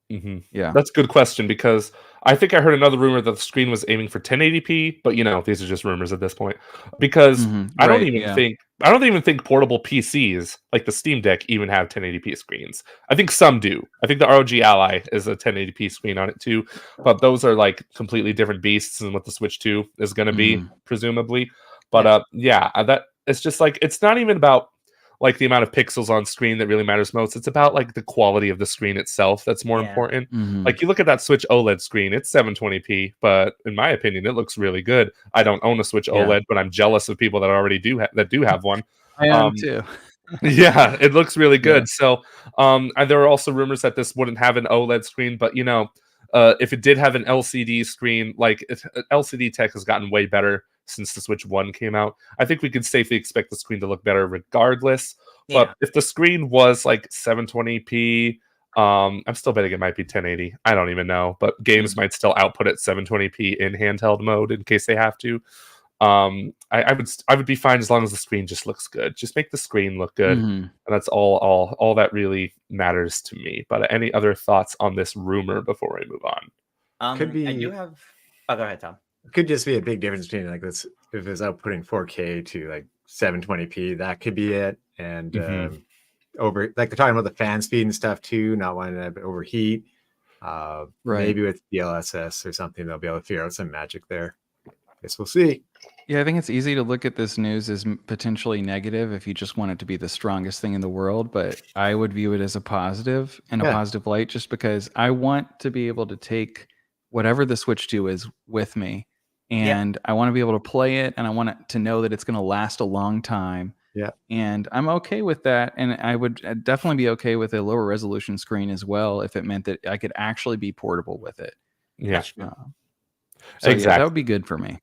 Yeah, that's a good question, because I think I heard another rumor that the screen was aiming for 1080p, but these are just rumors at this point. Because I don't even think portable PCs like the Steam Deck even have 1080p screens. I think some do. I think the ROG Ally is a 1080p screen on it too, but those are like completely different beasts than what the Switch 2 is going to be, presumably. But that it's just like, it's not even about like the amount of pixels on screen that really matters most. It's about like the quality of the screen itself that's more important. Like you look at that Switch OLED screen, it's 720p, but in my opinion, it looks really good. I don't own a Switch OLED, but I'm jealous of people that already do have one. I am too. Yeah, it looks really good. So and there are also rumors that this wouldn't have an OLED screen, but if it did have an LCD screen, LCD tech has gotten way better since the Switch 1 came out. I think we could safely expect the screen to look better regardless. But if the screen was like 720p, I'm still betting it might be 1080. I don't even know. But games might still output at 720p in handheld mode in case they have to. I would be fine as long as the screen just looks good. Just make the screen look good. And that's all that really matters to me. But any other thoughts on this rumor before we move on? Could be. I do have. Oh, go ahead, Tom. Could just be a big difference between like this, if it's outputting 4K to like 720p, that could be it. And over, like they're talking about the fan speed and stuff too, not wanting to overheat. Maybe with DLSS or something, they'll be able to figure out some magic there. Guess we'll see. Yeah, I think it's easy to look at this news as potentially negative if you just want it to be the strongest thing in the world, but I would view it as a positive and a positive light, just because I want to be able to take whatever the Switch 2 is with me, and I want to be able to play it, and I want it to know that it's going to last a long time. Yeah. And I'm okay with that. And I would definitely be okay with a lower resolution screen as well, if it meant that I could actually be portable with it. Yeah. Exactly. Yeah, that would be good for me.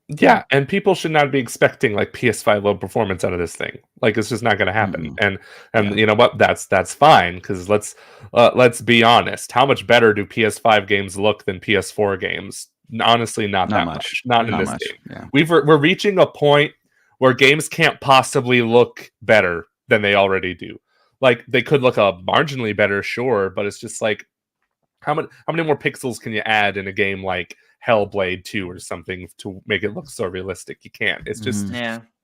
Yeah, and people should not be expecting like PS5 low performance out of this thing. Like it's just not going to happen. And you know what? That's fine, because let's be honest. How much better do PS5 games look than PS4 games? honestly not that much. Not in this much. game. Yeah. We're reaching a point where games can't possibly look better than they already do. Like they could look marginally better, sure, but it's just like how many more pixels can you add in a game like Hellblade 2 or something to make it look so realistic? You can't. It's just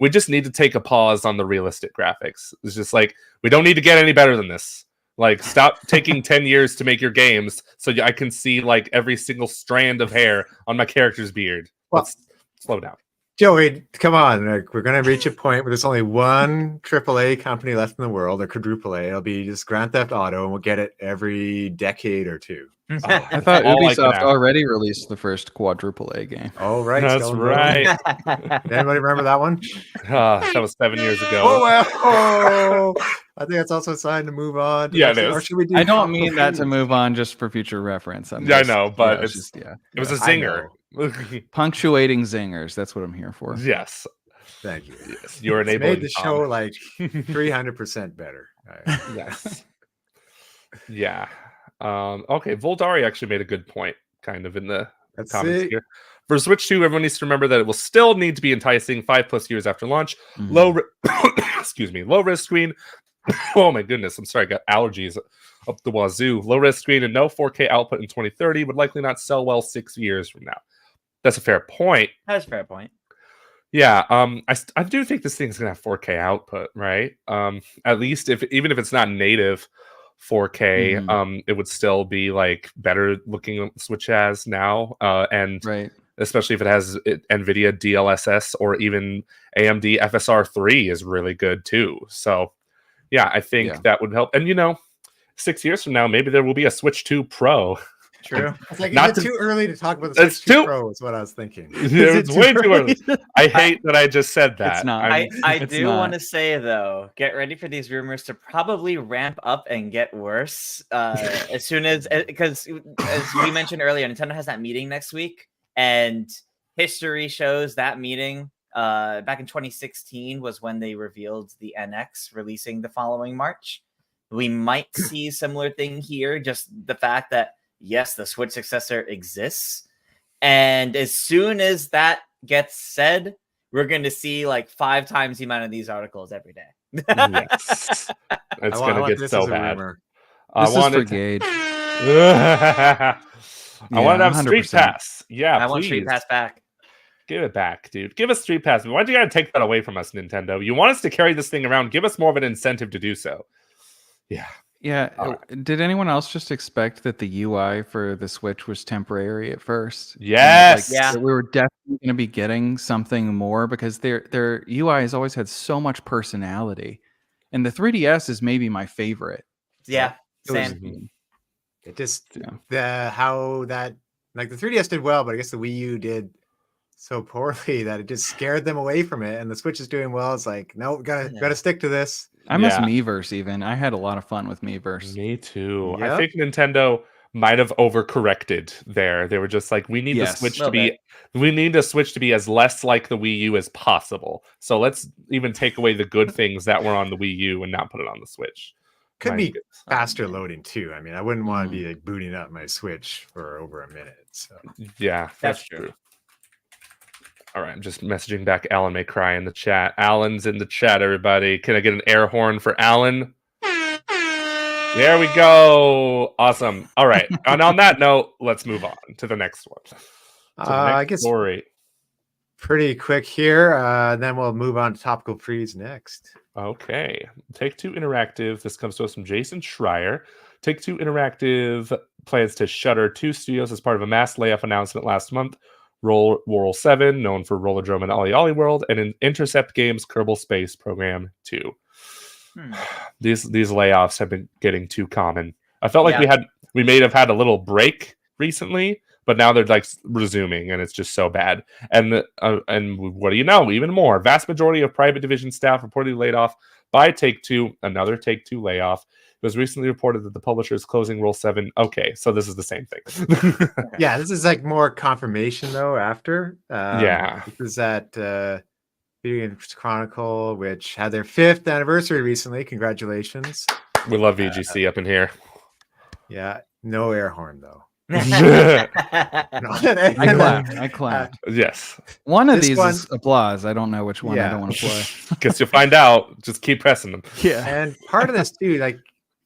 we just need to take a pause on the realistic graphics. It's just like we don't need to get any better than this. Like stop taking 10 years to make your games so I can see like every single strand of hair on my character's beard. Let's slow down. Joey, come on. We're going to reach a point where there's only one AAA company left in the world, or quadruple A. It'll be just Grand Theft Auto, and we'll get it every decade or two. I thought Ubisoft already released the first quadruple A game. Oh, right. That's right. Anybody remember that one? That was 7 years ago. Oh, well. Oh, I think that's also a sign to move on. Yeah, it is. Or should we do I don't mean that to move on just for future reference. I know, but it was a zinger. Punctuating zingers. That's what I'm here for. Yes. Thank you. Yes, you're enabling. Made the show like 300% better. Yes. Yeah. Okay, Voldari actually made a good point, kind of in the comments here. For Switch 2, everyone needs to remember that it will still need to be enticing 5+ years after launch. Low res screen. Oh my goodness, I'm sorry, I got allergies up the wazoo. Low res screen and no 4K output in 2030 would likely not sell well 6 years from now. That's a fair point. That's a fair point. Yeah, I do think this thing's gonna have 4K output, right? At least even if it's not native 4K, it would still be like better looking Switch has now, and especially if it has NVIDIA DLSS or even AMD FSR3 is really good too. So yeah, I think that would help. And 6 years from now, maybe there will be a Switch 2 Pro. True. It's like it's too early to talk about the Switch 2 Pro is what I was thinking. It's way too early. I hate that I just said that. It's not. I do want to say though, get ready for these rumors to probably ramp up and get worse as soon as, because as we mentioned earlier, Nintendo has that meeting next week, and history shows that meeting back in 2016 was when they revealed the NX releasing the following March. We might see a similar thing here, just the fact that yes, the Switch successor exists. And as soon as that gets said, we're going to see like 5 times the amount of these articles every day. Yes. It's going to get so bad. This is for Gage. I want to have 100%. Street Pass. Yeah, I want Street Pass back. Give it back, dude. Give us Street Pass. Why'd you got to take that away from us, Nintendo? You want us to carry this thing around. Give us more of an incentive to do so. Yeah. Yeah. Did anyone else just expect that the UI for the Switch was temporary at first? Yes. We were definitely going to be getting something more because their UI has always had so much personality. And the 3DS is maybe my favorite. Yeah. Same. It just how that like the 3DS did well, but I guess the Wii U did so poorly that it just scared them away from it. And the Switch is doing well. It's like, no, gotta stick to this. I miss Miiverse even. I had a lot of fun with Miiverse. Me too. Yep. I think Nintendo might have overcorrected there. They were just like, we need the Switch to be as less like the Wii U as possible. So let's even take away the good things that were on the Wii U and not put it on the Switch. Could be faster loading too. I mean, I wouldn't want to be like booting up my Switch for over a minute. So yeah, that's true. All right, I'm just messaging back Alan May Cry in the chat. Alan's in the chat, everybody. Can I get an air horn for Alan? There we go. Awesome. All right. And on that note, let's move on to the next one. I guess story. Pretty quick here. Then we'll move on to Topical Freeze next. Okay. Take-Two Interactive. This comes to us from Jason Schreier. Take-Two Interactive plans to shutter 2 studios as part of a mass layoff announcement last month. Roll 7, known for Rollerdrome and Ollie Ollie World, and in Intercept Games' Kerbal Space Program 2. These layoffs have been getting too common. I felt like we may have had a little break recently, but now they're like resuming, and it's just so bad. And what do you know? Even more, vast majority of private division staff reportedly laid off by Take-Two. Another Take-Two layoff. It was recently reported that the publisher is closing Roll 7. Okay, so this is the same thing. Yeah, this is like more confirmation though. After this is at Video Games Chronicle, which had their 5th anniversary recently. Congratulations! We love VGC up in here. Yeah, no air horn though. I clapped. Yes. One of This these one- is applause. I don't know which one I Yeah. don't want to play. Guess you'll find out. Just keep pressing them. Yeah. And part of this too, like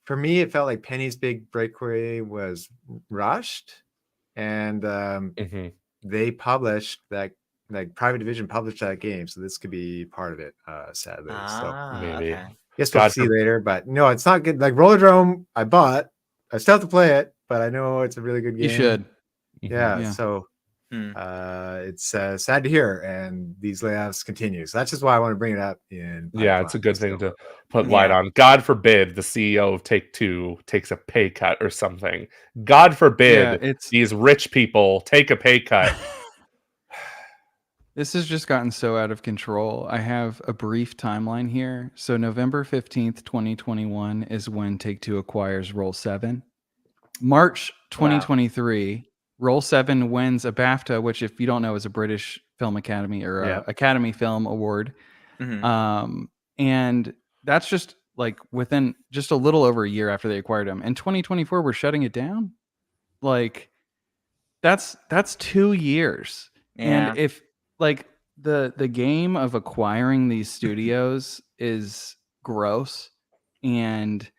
for me, it felt like Penny's big breakaway was rushed, and they published that, like Private Division published that game, so this could be part of it. Sadly, so maybe. Okay. guess we'll see later. But no, it's not good. Like Rollerdrome, I bought. I still have to play it, but I know it's a really good game. You should. Yeah. Yeah. So it's sad to hear, and these layoffs continue. So that's just why I want to bring it up. It's a good thing to put light on. God forbid the CEO of Take-Two takes a pay cut or something. God forbid these rich people take a pay cut. This has just gotten so out of control. I have a brief timeline here. So November 15th, 2021 is when Take-Two acquires Roll7. March 2023, Roll7 wins a BAFTA, which if you don't know is a British Film Academy or Academy Film Award. And that's just like within just a little over a year after they acquired them. In 2024, we're shutting it down. Like that's 2 years. Yeah. And if like the game of acquiring these studios is gross, and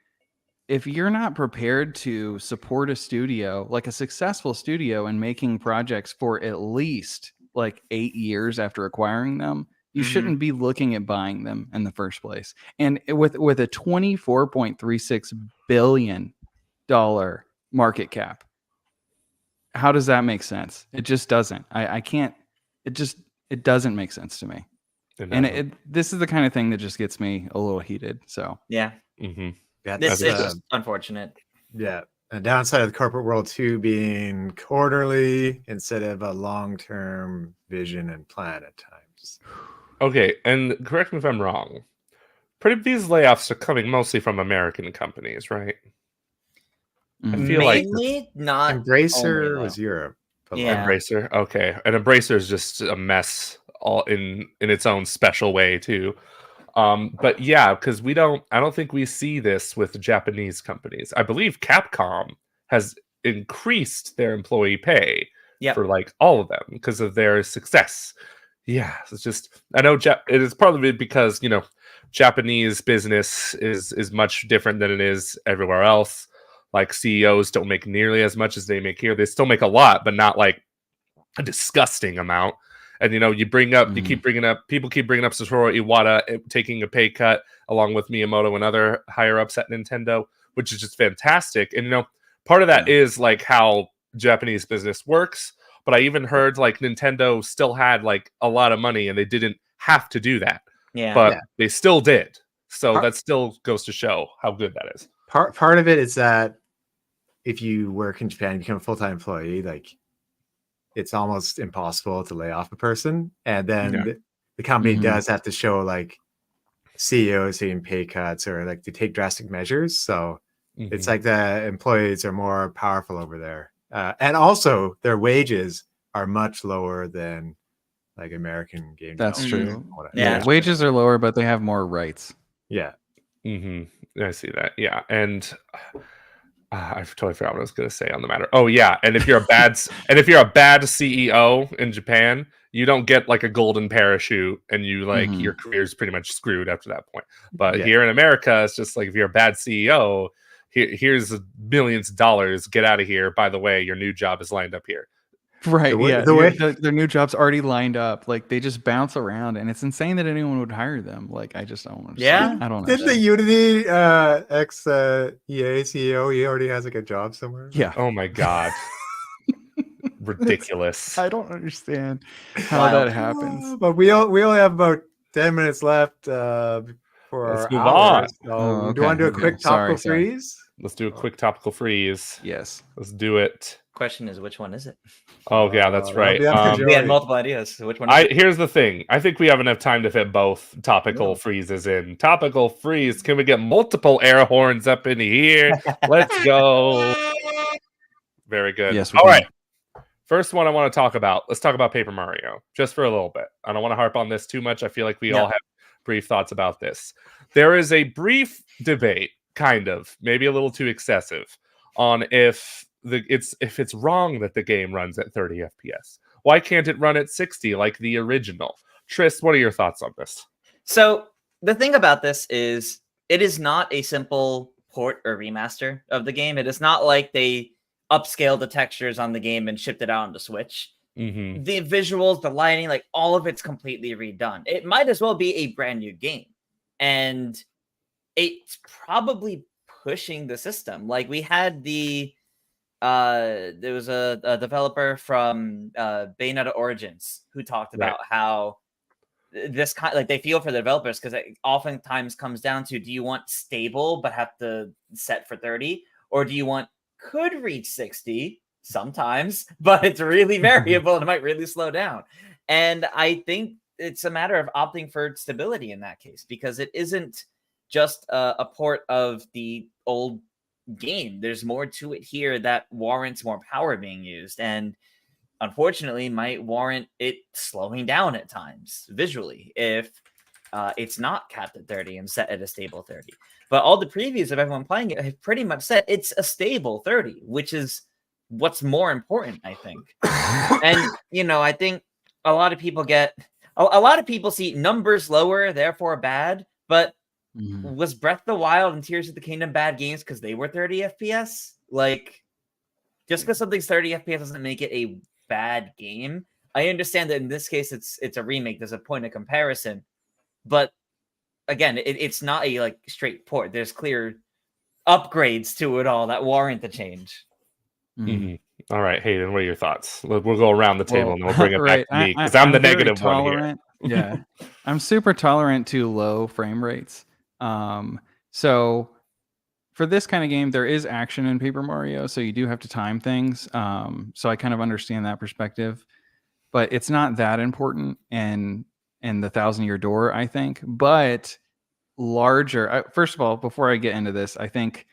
if you're not prepared to support a studio, like a successful studio, and making projects for at least like 8 years after acquiring them, you shouldn't be looking at buying them in the first place. And with a $24.36 billion market cap, how does that make sense? It just doesn't. I can't. It doesn't make sense to me. And this is the kind of thing that just gets me a little heated. So yeah. This is just unfortunate. Yeah. The downside of the corporate world too being quarterly instead of a long-term vision and plan at times. Okay, and correct me if I'm wrong. These layoffs are coming mostly from American companies, right? I feel mainly not. Embracer was Europe. Yeah. Embracer, okay, and Embracer is just a mess, all in its own special way too. But yeah, because I don't think we see this with Japanese companies. I believe Capcom has increased their employee pay for like all of them because of their success. Yeah, it's just, I know it is probably because Japanese business is much different than it is everywhere else. Like CEOs don't make nearly as much as they make here. They still make a lot, but not like a disgusting amount. And you keep bringing up Satoru Iwata taking a pay cut along with Miyamoto and other higher ups at Nintendo, which is just fantastic. And part of that is like how Japanese business works. But I even heard like Nintendo still had like a lot of money and they didn't have to do that. But they still did. So that still goes to show how good that is. Part of it is that if you work in Japan, you become a full-time employee, like it's almost impossible to lay off a person. And then the company does have to show like CEOs taking pay cuts or like to take drastic measures. So it's like the employees are more powerful over there. And also their wages are much lower than like American game. That's true. Yeah. Wages are lower, but they have more rights. Yeah. I see that. Yeah. And I totally forgot what I was going to say on the matter. Oh yeah. And if you're a bad CEO in Japan, you don't get like a golden parachute and you like your career's pretty much screwed after that point. But here in America, it's just like if you're a bad CEO, here's millions of dollars, get out of here. By the way, your new job is lined up here. Right. Their new job's already lined up. Like they just bounce around, and it's insane that anyone would hire them. Like I just don't understand. I don't know. Didn't the Unity ex EA CEO, he already has like a job somewhere? Yeah. Oh my god. Ridiculous. I don't understand how that happens. But we only have about 10 minutes left for Let's our move hour. on. So do you want to do a quick topical freeze? Let's do a quick topical freeze. Yes. Let's do it. Question is, which one is it? Oh yeah, that's right. We had multiple ideas. So which one? Here's the thing. I think we have enough time to fit both topical freezes in. Topical freeze. Can we get multiple air horns up in here? Let's go. Very good. Yes. All right. First one I want to talk about. Let's talk about Paper Mario just for a little bit. I don't want to harp on this too much. I feel like we all have brief thoughts about this. There is a brief debate, kind of, maybe a little too excessive, on if if it's wrong that the game runs at 30 FPS, why can't it run at 60 like the original? Tris, what are your thoughts on this? So the thing about this is it is not a simple port or remaster of the game. It is not like they upscaled the textures on the game and shipped it out on the Switch. Mm-hmm. The visuals, the lighting, like all of it's completely redone. It might as well be a brand new game. And it's probably pushing the system. Like we had there was a developer from Bayonetta Origins who talked about how this kind, like they feel for the developers because it oftentimes comes down to, do you want stable but have to set for 30, or do you want could reach 60 sometimes, but it's really variable and it might really slow down? And I think it's a matter of opting for stability in that case, because it isn't just a port of the old game. There's more to it here that warrants more power being used, and unfortunately might warrant it slowing down at times visually if it's not capped at 30 and set at a stable 30. But all the previews of everyone playing it have pretty much said it's a stable 30, which is what's more important, I think. And, I think a lot of people see numbers lower, therefore bad, but was Breath of the Wild and Tears of the Kingdom bad games because they were 30 FPS? Like, just because something's 30 FPS doesn't make it a bad game. I understand that in this case it's a remake. There's a point of comparison, but again, it's not a like straight port. There's clear upgrades to it all that warrant the change. Mm-hmm. All right, Hayden, what are your thoughts? We'll go around the table and we'll bring it back to me because I'm the very negative tolerant. one here. Yeah, I'm super tolerant to low frame rates. So for this kind of game, there is action in Paper Mario, so you do have to time things. So I kind of understand that perspective, but it's not that important in the 1,000-Year Door, I think. But larger, first of all, before I get into this, I think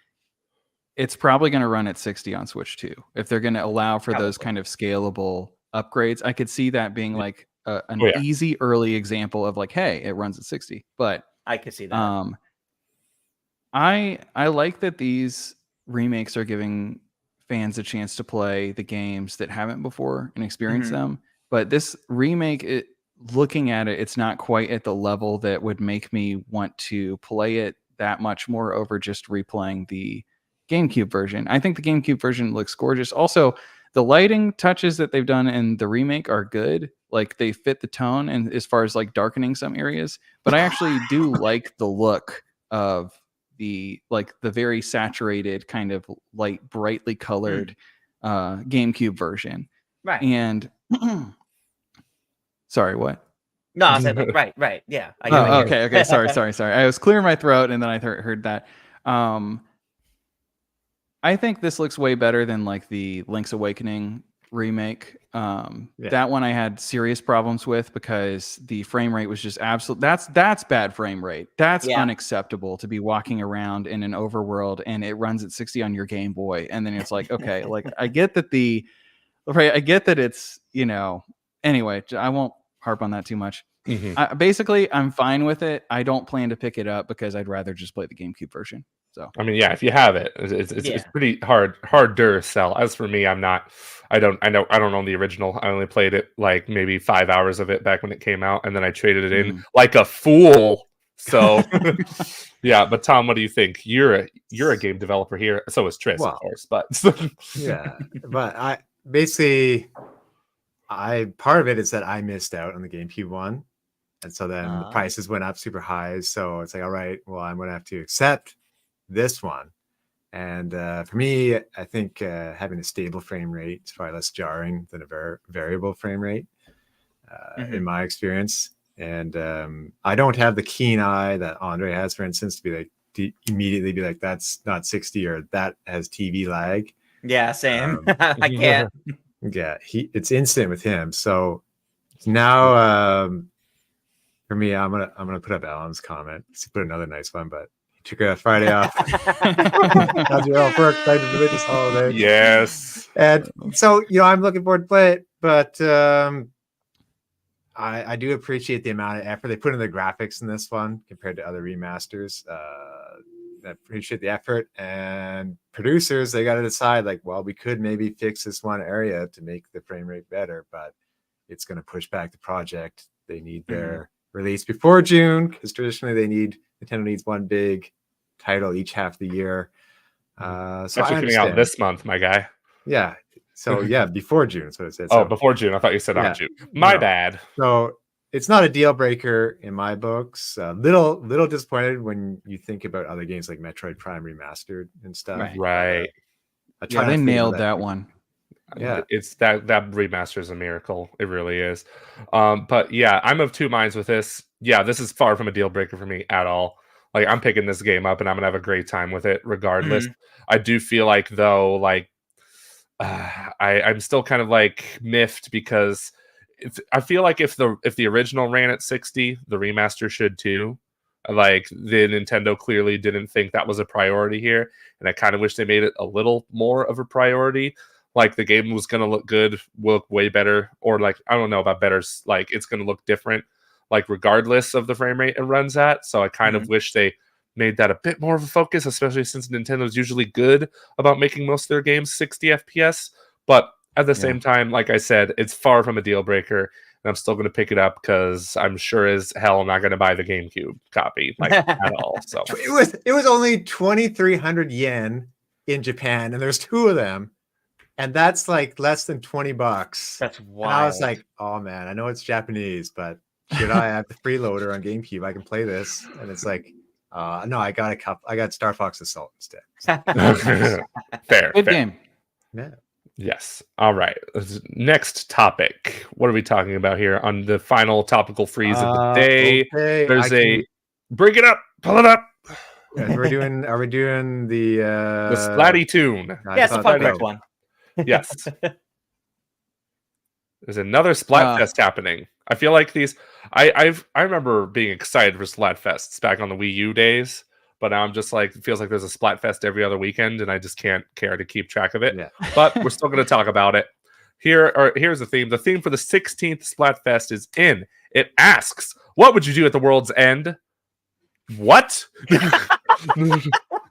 it's probably going to run at 60 on Switch too. If they're going to allow for those kind of scalable upgrades, I could see that being like an easy early example of like, hey, it runs at 60. But I could see that. I like that these remakes are giving fans a chance to play the games that haven't before and experience them. But this remake, looking at it, it's not quite at the level that would make me want to play it that much more over just replaying the GameCube version. I think the GameCube version looks gorgeous. Also, the lighting touches that they've done in the remake are good. Like they fit the tone, and as far as like darkening some areas, but I actually do like the look of the very saturated kind of light, brightly colored GameCube version. Right. And sorry, what? No, I said like right. Yeah. Okay. Sorry. I was clearing my throat and then I heard that. I think this looks way better than like the Link's Awakening remake. That one I had serious problems with because the frame rate was just absolute. That's bad frame rate. That's unacceptable to be walking around in an overworld and it runs at 60 on your Game Boy. And then it's like, okay, like I get that it's, anyway, I won't harp on that too much. Basically, I'm fine with it. I don't plan to pick it up because I'd rather just play the GameCube version. So I mean, if you have it, it's pretty hard to sell. As for me, I don't own the original. I only played it like maybe 5 hours of it back when it came out, and then I traded it in like a fool. So yeah, but Tom, what do you think? You're a game developer here. So is Tris, of course, but but part of it is that I missed out on the GameCube one, and so then the prices went up super high. So it's like, all right, well, I'm gonna have to accept this one. And for me, I think having a stable frame rate is probably less jarring than a variable frame rate in my experience. And I don't have the keen eye that Andre has, for instance, to be like immediately be like, that's not 60 or that has TV lag. Yeah, same. I can't. Yeah, it's instant with him. So now for me, I'm gonna put up Alan's comment. He put another nice one, but took a Friday off. How's your off work? Like the religious holiday. Yes. And so, I'm looking forward to play it, but I do appreciate the amount of effort they put in the graphics in this one compared to other remasters. appreciate the effort. And producers, they got to decide like, well, we could maybe fix this one area to make the frame rate better, but it's going to push back the project. They need their release before June because traditionally Nintendo needs one big title each half the year. So actually coming out this month, my guy. Yeah. So yeah, before June. So it said. Oh, before June. I thought you said on June. My bad. So it's not a deal breaker in my books. Little disappointed when you think about other games like Metroid Prime Remastered and stuff. Right. Yeah, they nailed that one. Yeah, it's that remaster is a miracle. It really is. But yeah, I'm of two minds with this. Yeah, this is far from a deal breaker for me at all. Like, I'm picking this game up and I'm gonna have a great time with it regardless. I do feel like though, like I'm still kind of like miffed because I feel like if the original ran at 60, the remaster should too. Like, the Nintendo clearly didn't think that was a priority here, and I kind of wish they made it a little more of a priority. Like, the game was going to look good, look way better, or like, I don't know about better, like it's going to look different, like regardless of the frame rate it runs at. So I kind of wish they made that a bit more of a focus, especially since Nintendo's usually good about making most of their games 60 FPS. But at the same time, like I said, it's far from a deal breaker, and I'm still going to pick it up because I'm sure as hell not going to buy the GameCube copy, like at all. So it was only 2,300 yen in Japan, and there's two of them, and that's like less than $20. That's wild. And I was like, oh man, I know it's Japanese, but should I have the freeloader on GameCube? I can play this, and it's like, no, I got Star Fox Assault instead. Fair game. Yeah. Yes. All right. Next topic. What are we talking about here on the final topical freeze of the day? Okay. There's bring it up, pull it up. Are we doing the Splatty tune? Yeah, it's a fun quick one. Yes. There's another Splatfest happening. I feel like these. I remember being excited for Splatfests back on the Wii U days, but now I'm just like, it feels like there's a Splatfest every other weekend, and I just can't care to keep track of it. Yeah. But we're still going to talk about it. Here's the theme. The theme for the 16th Splatfest is in. It asks, "What would you do at the world's end?" What?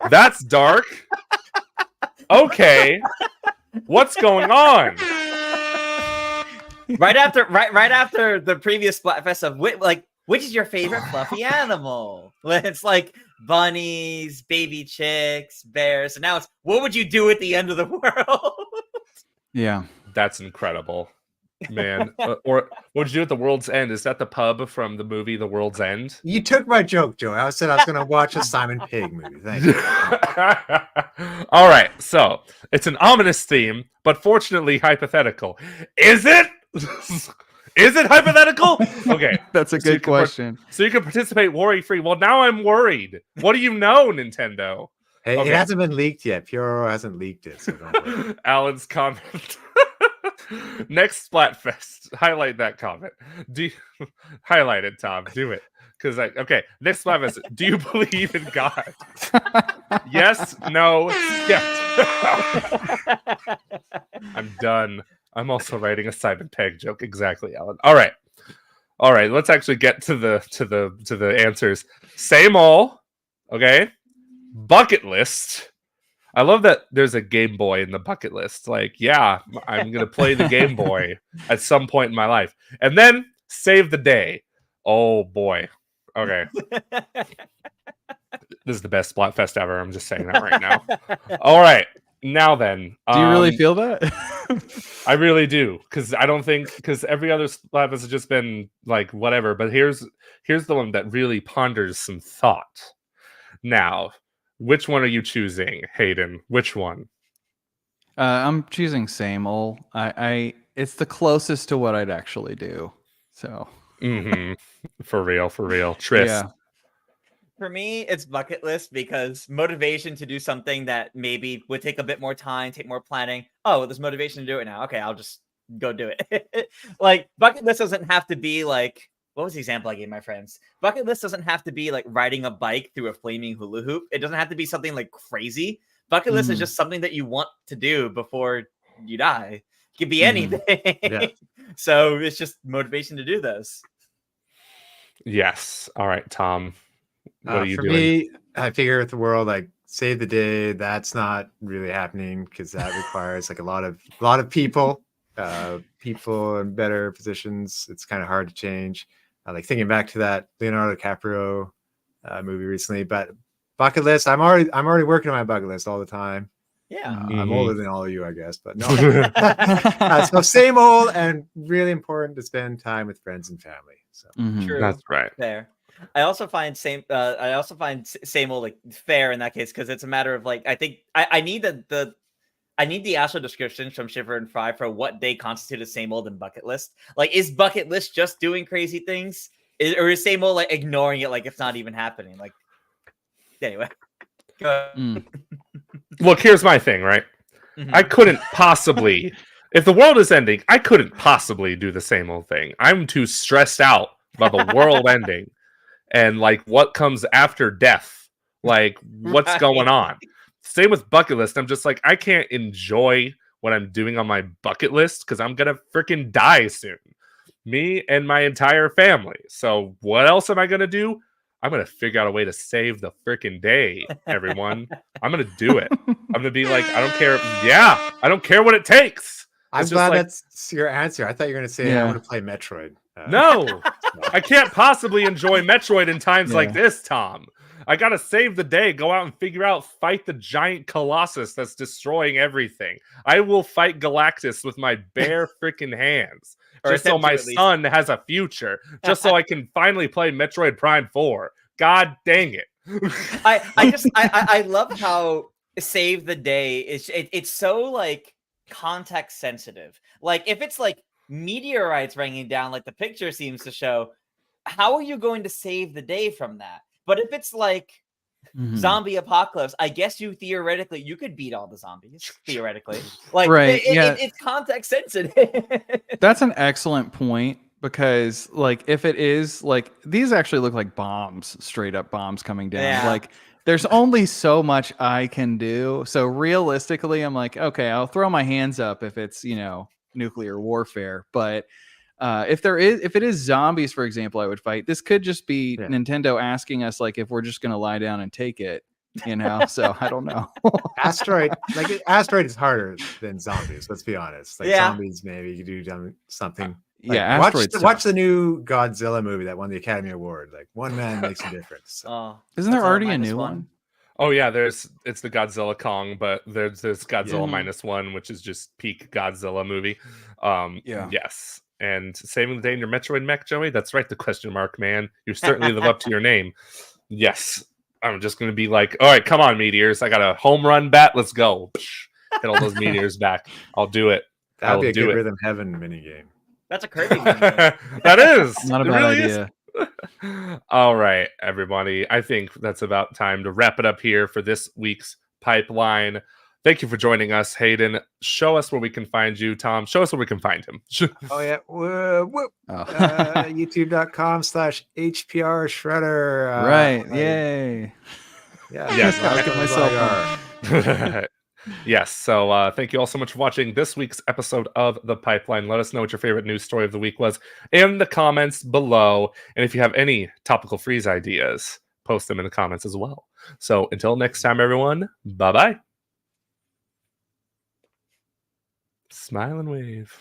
That's dark. Okay. What's going on? Right after the previous Splatfest of which is your favorite fluffy animal? It's like bunnies, baby chicks, bears. And now it's, what would you do at the end of the world? Yeah. That's incredible, man. Or what would you do at the world's end? Is that the pub from the movie The World's End? You took my joke, Joe. I said I was going to watch a Simon Pegg movie. Thank you. All right. So it's an ominous theme, but fortunately hypothetical. Is it? Is it hypothetical? Okay. That's a good question. So you can participate worry-free. Well, now I'm worried. What do you know, Nintendo? Hey, Okay. It hasn't been leaked yet. Puro hasn't leaked it, so don't worry. Alan's comment. Next Splatfest. Highlight that comment. Highlight it, Tom. Do it. Because okay, next Splatfest. Do you believe in God? Yes, no, yes. I'm done. I'm also writing a Simon Pegg joke. Exactly, Alan. All right. Let's actually get to the answers. Same all. Okay. Bucket list. I love that there's a Game Boy in the bucket list. Like, yeah, I'm gonna play the Game Boy at some point in my life, and then save the day. Oh boy. Okay. This is the best Splatfest ever. I'm just saying that right now. All right. Now then, do you really feel that? I really do, because every other Splatfest has just been like whatever. But here's the one that really ponders some thought. Now, which one are you choosing, Hayden? Which one? I'm choosing same old. It's the closest to what I'd actually do. So. For real. Tris. Yeah. For me, it's bucket list because motivation to do something that maybe would take a bit more time, take more planning. Oh, there's motivation to do it now. Okay, I'll just go do it. Like, bucket list doesn't have to be like, what was the example I gave my friends? Bucket list doesn't have to be like riding a bike through a flaming hula hoop. It doesn't have to be something like crazy. Bucket list is just something that you want to do before you die. It could be anything. Yeah. So it's just motivation to do this. Yes. All right, Tom. What are you for doing? me, I figure with the world like save the day, that's not really happening because that requires like a lot of people, people in better positions. It's kind of hard to change. Like thinking back to that Leonardo DiCaprio movie recently, but bucket list. I'm already working on my bucket list all the time. Yeah. I'm older than all of you, I guess, but no. So same old, and really important to spend time with friends and family. So True. That's right. Fair. I also find same old like fair in that case because it's a matter of like I think I need I need the actual descriptions from Shiver and Fry for what they constitute as same old and bucket list. Like, is bucket list just doing crazy things, or is same old like ignoring it like it's not even happening? Like, anyway. Go ahead. Look, here's my thing, right? I couldn't possibly, if the world is ending, I couldn't possibly do the same old thing. I'm too stressed out about the world ending and like what comes after death, like what's going on. Same with bucket list. I'm just like, I can't enjoy what I'm doing on my bucket list because I'm gonna freaking die soon. Me and my entire family. So what else am I gonna do? I'm gonna figure out a way to save the freaking day, everyone. I'm gonna do it. I'm gonna be like, I don't care. Yeah, I don't care what it takes. I'm It's glad just like, that's your answer. I thought you were going to say I want to play Metroid. no, I can't possibly enjoy Metroid in times like this, Tom. I gotta save the day, go out and figure out, fight the giant colossus that's destroying everything. I will fight Galactus with my bare freaking hands. Just so my son has a future. Just so I can finally play Metroid Prime 4. God dang it. I love how save the day is it's so like context sensitive. Like if it's like meteorites raining down like the picture seems to show, how are you going to save the day from that? But if it's like zombie apocalypse, I guess you could beat all the zombies theoretically. Like it's context sensitive. That's an excellent point because like if it is like these actually look like bombs, straight up bombs coming down. Like there's only so much I can do. So realistically, I'm like, okay, I'll throw my hands up if it's, nuclear warfare. But if it is zombies, for example, I would fight. This could just be Nintendo asking us like if we're just gonna lie down and take it, So I don't know. Asteroid is harder than zombies. Let's be honest. Like zombies, maybe you do something. Like, watch the new Godzilla movie that won the Academy Award. Like one man makes a difference. So. Isn't there already a new one? Oh yeah, it's the Godzilla Kong, but there's this Godzilla -1, which is just peak Godzilla movie. Yes. And saving the day in your Metroid mech, Joey? That's right, the question mark, man. You certainly live up to your name. Yes. I'm just going to be like, all right, come on, meteors. I got a home run bat. Let's go. Hit all those meteors back. I'll do it. That would be a good Rhythm Heaven minigame. That's a Kirby minigame. That is. Not a bad idea. All right, everybody. I think that's about time to wrap it up here for this week's Pipeline. Thank you for joining us, Hayden. Show us where we can find you. Tom, show us where we can find him. YouTube.com/HPR Shredder. Right. Yay. Yeah. Yes. I'll get myself on. Yes. So thank you all so much for watching this week's episode of The Pipeline. Let us know what your favorite news story of the week was in the comments below. And if you have any topical freeze ideas, post them in the comments as well. So until next time, everyone, bye-bye. Smile and wave.